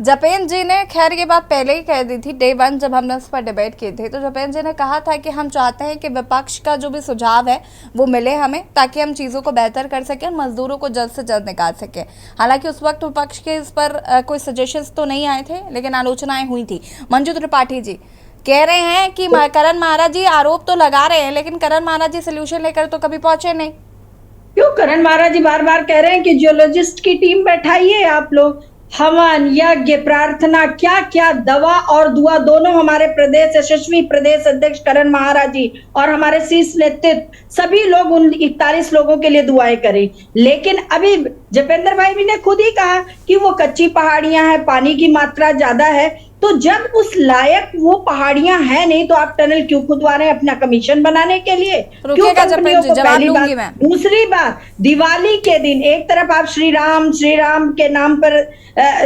जपेंद्र जी ने खैर ये बात पहले ही कह दी थी डे 1 जब हमने उस पर डिबेट की थी। तो जपेंद्र जी ने कहा था कि हम चाहते हैं कि विपक्ष का जो भी सुझाव है वो मिले हमें, ताकि हम चीज़ों को बेहतर कर सकें और मजदूरों को जल्द से जल्द निकाल सकें। हालांकि उस वक्त विपक्ष के इस पर कोई सजेशंस तो नहीं आए थे, लेकिन आलोचनाएं हुई थी। मंजू त्रिपाठी जी कह रहे हैं कि करण महाराज जी आरोप तो लगा रहे हैं, लेकिन करण महाराज जी सोल्यूशन लेकर तो कभी पहुंचे नहीं। क्यों करण महाराज जी बार बार कह रहे हैं कि जियोलॉजिस्ट की टीम बैठाइए आप लोग। हवन, यज्ञ, प्रार्थना, क्या क्या दवा और दुआ दोनों हमारे प्रदेश यशस्वी प्रदेश अध्यक्ष करण महाराज जी और हमारे शीर्ष नेतृत्व सभी लोग उन 41 लोगों के लिए दुआएं करें। लेकिन अभी जपेंद्र भाई भी ने खुद ही कहा कि वो कच्ची पहाड़ियां हैं, पानी की मात्रा ज्यादा है। तो जब उस लायक वो पहाड़ियां हैं नहीं तो आप टनल क्यों खुदवा रहे हैं? अपना कमीशन बनाने के लिए? क्यों कंपनियों को? पहली बात। दूसरी बात, दिवाली के दिन एक तरफ आप श्री राम के नाम पर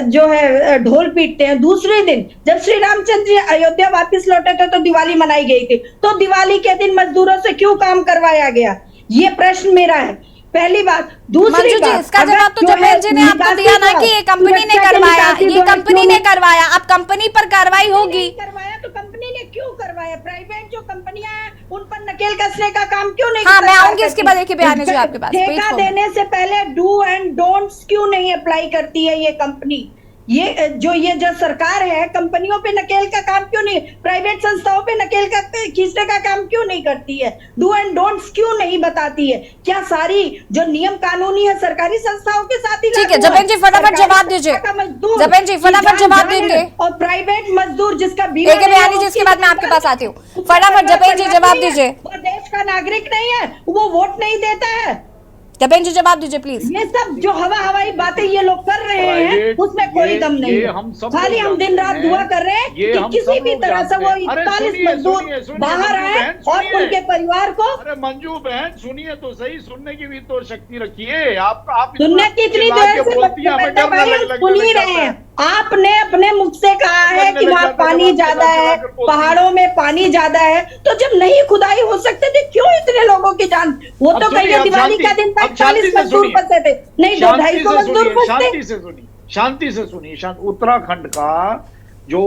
जो है ढोल पीटते हैं, दूसरे दिन जब श्री रामचंद्र जी अयोध्या वापस लौटे थे तो दिवाली मनाई गई थी। तो दिवाली के दिन मजदूरों से क्यों काम करवाया गया? ये प्रश्न मेरा है, पहली बात। दूसरी बात, इसका जवाब तो जपेंद्र जी ने आपको दिया ना कि ये कंपनी ने करवाया, ये कंपनी ने करवाया। अब कंपनी पर कार्रवाई होगी। करवाया तो कंपनी ने क्यों करवाया? प्राइवेट जो कंपनियां हैं उन पर नकेल कसने का काम क्यों नहीं? हाँ, मैं आऊंगी इसके बाद। एक बयान है आपके पास। ठेका देने से पहले डू एंड डोंट्स क्यों नहीं अप्लाई करती है ये कंपनी? ये जो सरकार है कंपनियों पे नकेल का काम क्यों नहीं, प्राइवेट संस्थाओं पे नकेल का खींचने का काम क्यों नहीं करती है, डू एंड डोंट्स क्यों नहीं बताती है? क्या सारी जो नियम कानूनी है सरकारी संस्थाओं के साथ ही? ठीक है जपेन जी फटाफट जवाब दीजिए, जपेन जी फटाफट जवाब देंगे। और प्राइवेट मजदूर जिसका एक बयानी जी, इसके बाद मैं आपके पास आती हूँ, फटाफट जपेन जी जवाब दीजिए। वो देश का नागरिक नहीं है, वो वोट नहीं देता है। जपेन जी जवाब दीजिए प्लीज। ये सब जो हवाई बातें ये लोग कर रहे हैं उसमें कोई दम नहीं है, खाली हम दिन रात दुआ कर रहे हैं कि किसी भी तरह से वो 41 मजदूर बाहर आए और उनके परिवार को। अरे मंजू बहन सुनिए तो सही, सुनने की भी तो शक्ति रखिए। आप सुनने की इतनी देर से सुन ही रहे हैं। आपने अपने मुख से कहा है कि वहाँ पानी ज्यादा है, पहाड़ों में पानी ज्यादा है, तो जब नहीं खुदाई हो सकते थे क्यों इतने लोगों की जान? वो तो कहिए दिवाली का दिन तक 40 मजदूर फंसे थे, नहीं 200-250 मजदूर फंसते। शांति से सुनिए। उत्तराखंड का जो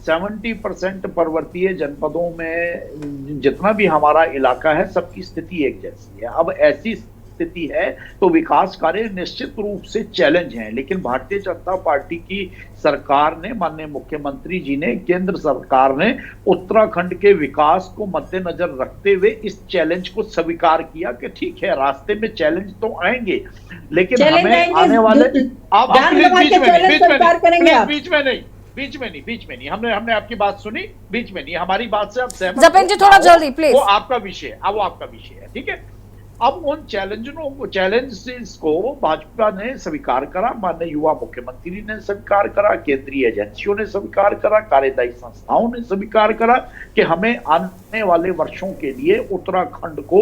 70% पर्वतीय जनपदों में जितना भी हमारा इलाका है सबकी स्थिति एक जैसी है। अब ऐसी स्थिति है तो विकास कार्य निश्चित रूप से चैलेंज हैं, लेकिन भारतीय जनता पार्टी की सरकार ने, माननीय मुख्यमंत्री जी ने, केंद्र सरकार ने उत्तराखंड के विकास को मद्देनजर रखते हुए इस चैलेंज को स्वीकार किया कि ठीक है रास्ते में चैलेंज तो आएंगे, लेकिन हमें आने वाले बीच में नहीं हमने आपकी बात सुनी, बीच में नहीं, हमारी बात से आप सहमत जपेन जी थोड़ा जल्दी प्लीज। वो आपका विषय है, वो आपका विषय है, ठीक है। अब उन चैलेंजेस को भाजपा ने स्वीकार करा, माननीय युवा मुख्यमंत्री ने स्वीकार करा, केंद्रीय एजेंसियों ने स्वीकार करा, कार्यदायी संस्थाओं ने स्वीकार करा कि हमें आने वाले वर्षों के लिए उत्तराखंड को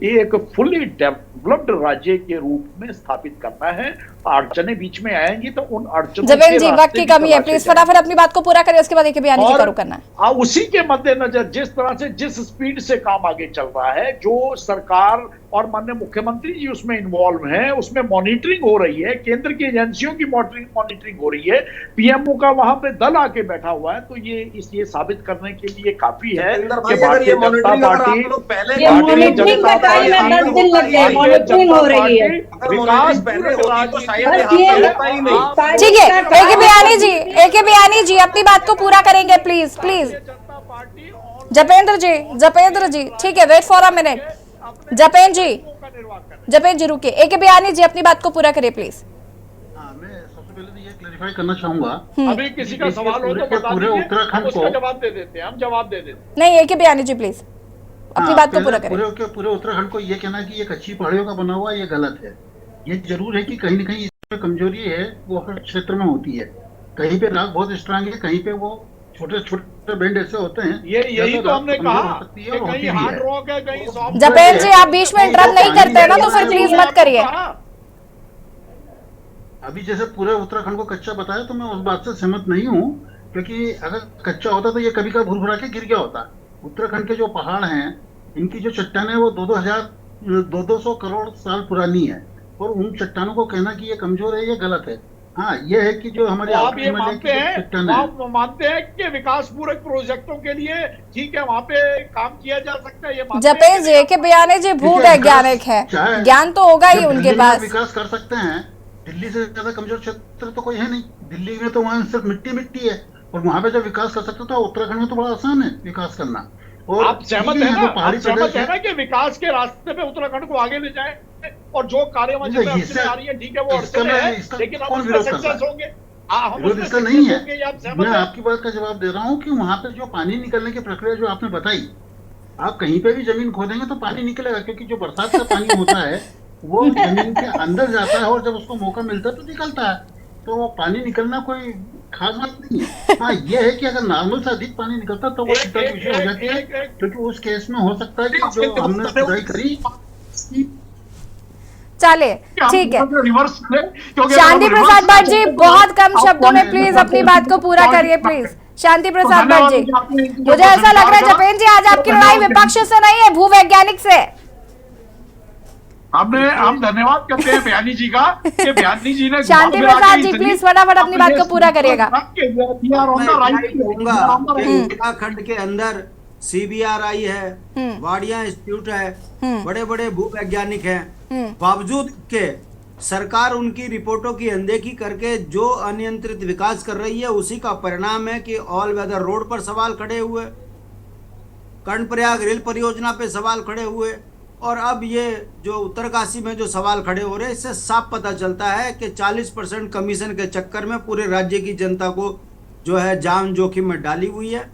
एक फुली डेवलप्ड राज्य के रूप में स्थापित करना है। अड़चने बीच में आएंगी तो उन अड़चनों जपेन जी वक्त की कमी है, प्लीज फटाफट अपनी बात को पूरा करें, उसके बाद एक बयानी जी का रुख करना है। उसी के मद्देनजर जिस तरह से जिस स्पीड से काम आगे चल रहा है, जो सरकार और माननीय मुख्यमंत्री जी उसमें इन्वॉल्व हैं, उसमें मॉनिटरिंग हो रही है, केंद्र की एजेंसियों की मॉनिटरिंग हो रही है, पीएमओ का वहां पे दल आके बैठा हुआ है, तो ये साबित करने के लिए काफी है कि भारतीय जनता पार्टी ठीक है। एक बयानी जी अपनी बात को पूरा करेंगे प्लीज प्लीज। जपेंद्र जी ठीक है, वेट फॉर अ मिनट। जपेन जी रुकिए, एक बयानी जी अपनी बात को पूरा करिए प्लीज। मैं सबसे पहले तो ये क्लैरिफाई करना चाहूंगा, अभी किसी का सवाल हो तो बता पूरे दीजिए, उत्तराखंड उसका को जवाब दे देते हैं, हम जवाब दे देते हैं। नहीं, एक बयानी जी प्लीज अपनी बात को पूरा करें। पूरे उत्तराखंड को ये कहना कि ये कच्ची पहाड़ियों का बना हुआ ये गलत है। ये जरूर है कि कहीं न कहीं इसमें कमजोरी है, वो हर क्षेत्र में होती है। कहीं पे राग बहुत स्ट्रांग है, कहीं पे वो छोटे छोटे बैंड ऐसे होते हैं। यही तो हमने कहा कि कहीं हार्ड रॉक है, कहीं सॉफ्ट। जपेन जी आप बीच में इंटरप्ट नहीं करते ना, तो फिर प्लीज मत करिए। अभी जैसे पूरे उत्तराखंड को कच्चा बताया तो मैं उस बात से सहमत नहीं हूँ, क्योंकि अगर कच्चा होता तो ये कभी का भुरभुरा के गिर गया होता। उत्तराखंड के जो पहाड़ हैं, इनकी जो चट्टानें हैं वो 200 करोड़ साल पुरानी है, और उन चट्टानों को कहना कि ये कमजोर है ये गलत है। हाँ, ये है कि जो हमारे आप ये मानते हैं कि विकास पूरक प्रोजेक्टों के लिए ठीक है वहाँ पे काम किया जा सकता है, ये जपेश जी के बयाने जी भूवैज्ञानिक है, ज्ञान तो होगा ही उनके पास। विकास कर सकते हैं, दिल्ली से ज्यादा कमजोर क्षेत्र तो कोई है नहीं। दिल्ली में तो वहाँ सिर्फ मिट्टी है, और वहाँ पे जब विकास कर सकते तो उत्तराखंड में तो बड़ा आसान है विकास करना। और आप सहमत है ना कि विकास के रास्ते पे उत्तराखंड को आगे ले जाए, और जो कार्य आ रही है ठीक है वो अड़चन है, लेकिन हम उसमें सक्सेस होंगे। विरोध इसका नहीं है। मैं आपकी बात का जवाब दे रहा हूँ कि वहाँ पे जो पानी निकलने की प्रक्रिया जो आपने बताई, आप कहीं पे भी जमीन खोदेंगे तो पानी निकलेगा, क्योंकि जो बरसात का पानी होता है वो जमीन के अंदर जाता है, और जब उसको मौका मिलता है तो निकलता है। तो वो पानी निकलना कोई खास बात नहीं है। हाँ, ये है कि अगर नॉर्मल से अधिक पानी निकलता तो वो चिंता की विषय हो जाती है, क्योंकि उस केस में हो सकता है कि जो हमने खुदाई करी। चलिए ठीक है, शांति प्रसाद भट्ट जी बहुत कम शब्दों में प्लीज अपनी बात को पूरा करिए प्लीज। शांति प्रसाद भट्ट जी, मुझे ऐसा लग रहा है जपेन जी आज आपकी लड़ाई विपक्ष से नहीं है, भूवैज्ञानिक से। हम धन्यवाद करते हैं बयानी जी का कि बयानी जी ने शांति प्रसाद जी प्लीज फटाफट अपनी बात को पूरा करिएगा। उत्तराखंड के अंदर CBRI है, वाडिया इंस्टीट्यूट है, बड़े बड़े भूवैज्ञानिक हैं, बावजूद के सरकार उनकी रिपोर्टों की अनदेखी करके जो अनियंत्रित विकास कर रही है उसी का परिणाम है कि ऑल वेदर रोड पर सवाल खड़े हुए, कर्णप्रयाग रेल परियोजना पे सवाल खड़े हुए, और अब ये जो उत्तरकाशी में जो सवाल खड़े हो रहे हैं, इससे साफ पता चलता है कि 40% कमीशन के चक्कर में पूरे राज्य की जनता को जो है जान जोखिम में डाली हुई है।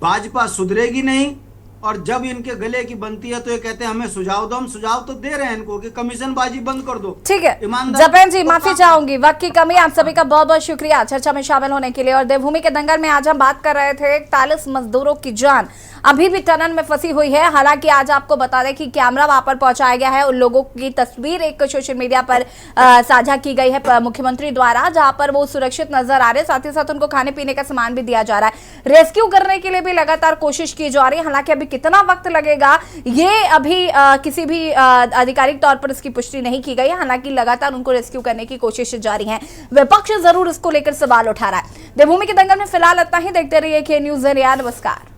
भाजपा सुधरेगी नहीं, और जब इनके गले की बनती है तो ये कहते हैं हमें सुझाव दो। हम सुझाव तो दे रहे हैं इनको कि कमीशन बाजी बंद कर दो। ठीक है जपेन जी, माफी चाहूंगी, वक्त की कमी। आप सभी का बहुत बहुत शुक्रिया चर्चा में शामिल होने के लिए। और देवभूमि के दंगल में आज हम बात कर रहे थे 41 मजदूरों की जान अभी भी टनल में फंसी हुई है। हालांकि आज आपको बता दें कि कैमरा वहां पर पहुंचाया गया है, उन लोगों की तस्वीर एक सोशल मीडिया पर साझा की गई है मुख्यमंत्री द्वारा, जहां पर वो सुरक्षित नजर आ रहे हैं। साथ ही साथ उनको खाने पीने का सामान भी दिया जा रहा है। रेस्क्यू करने के लिए भी लगातार कोशिश की जा रही है। हालांकि अभी कितना वक्त लगेगा ये अभी किसी भी आधिकारिक तौर पर इसकी पुष्टि नहीं की गई है। हालांकि लगातार उनको रेस्क्यू करने की कोशिश जारी है। विपक्ष जरूर इसको लेकर सवाल उठा रहा है। देवभूमि के दंगल में फिलहाल इतना ही। देखते रहिए के न्यूज़ इंडिया। नमस्कार।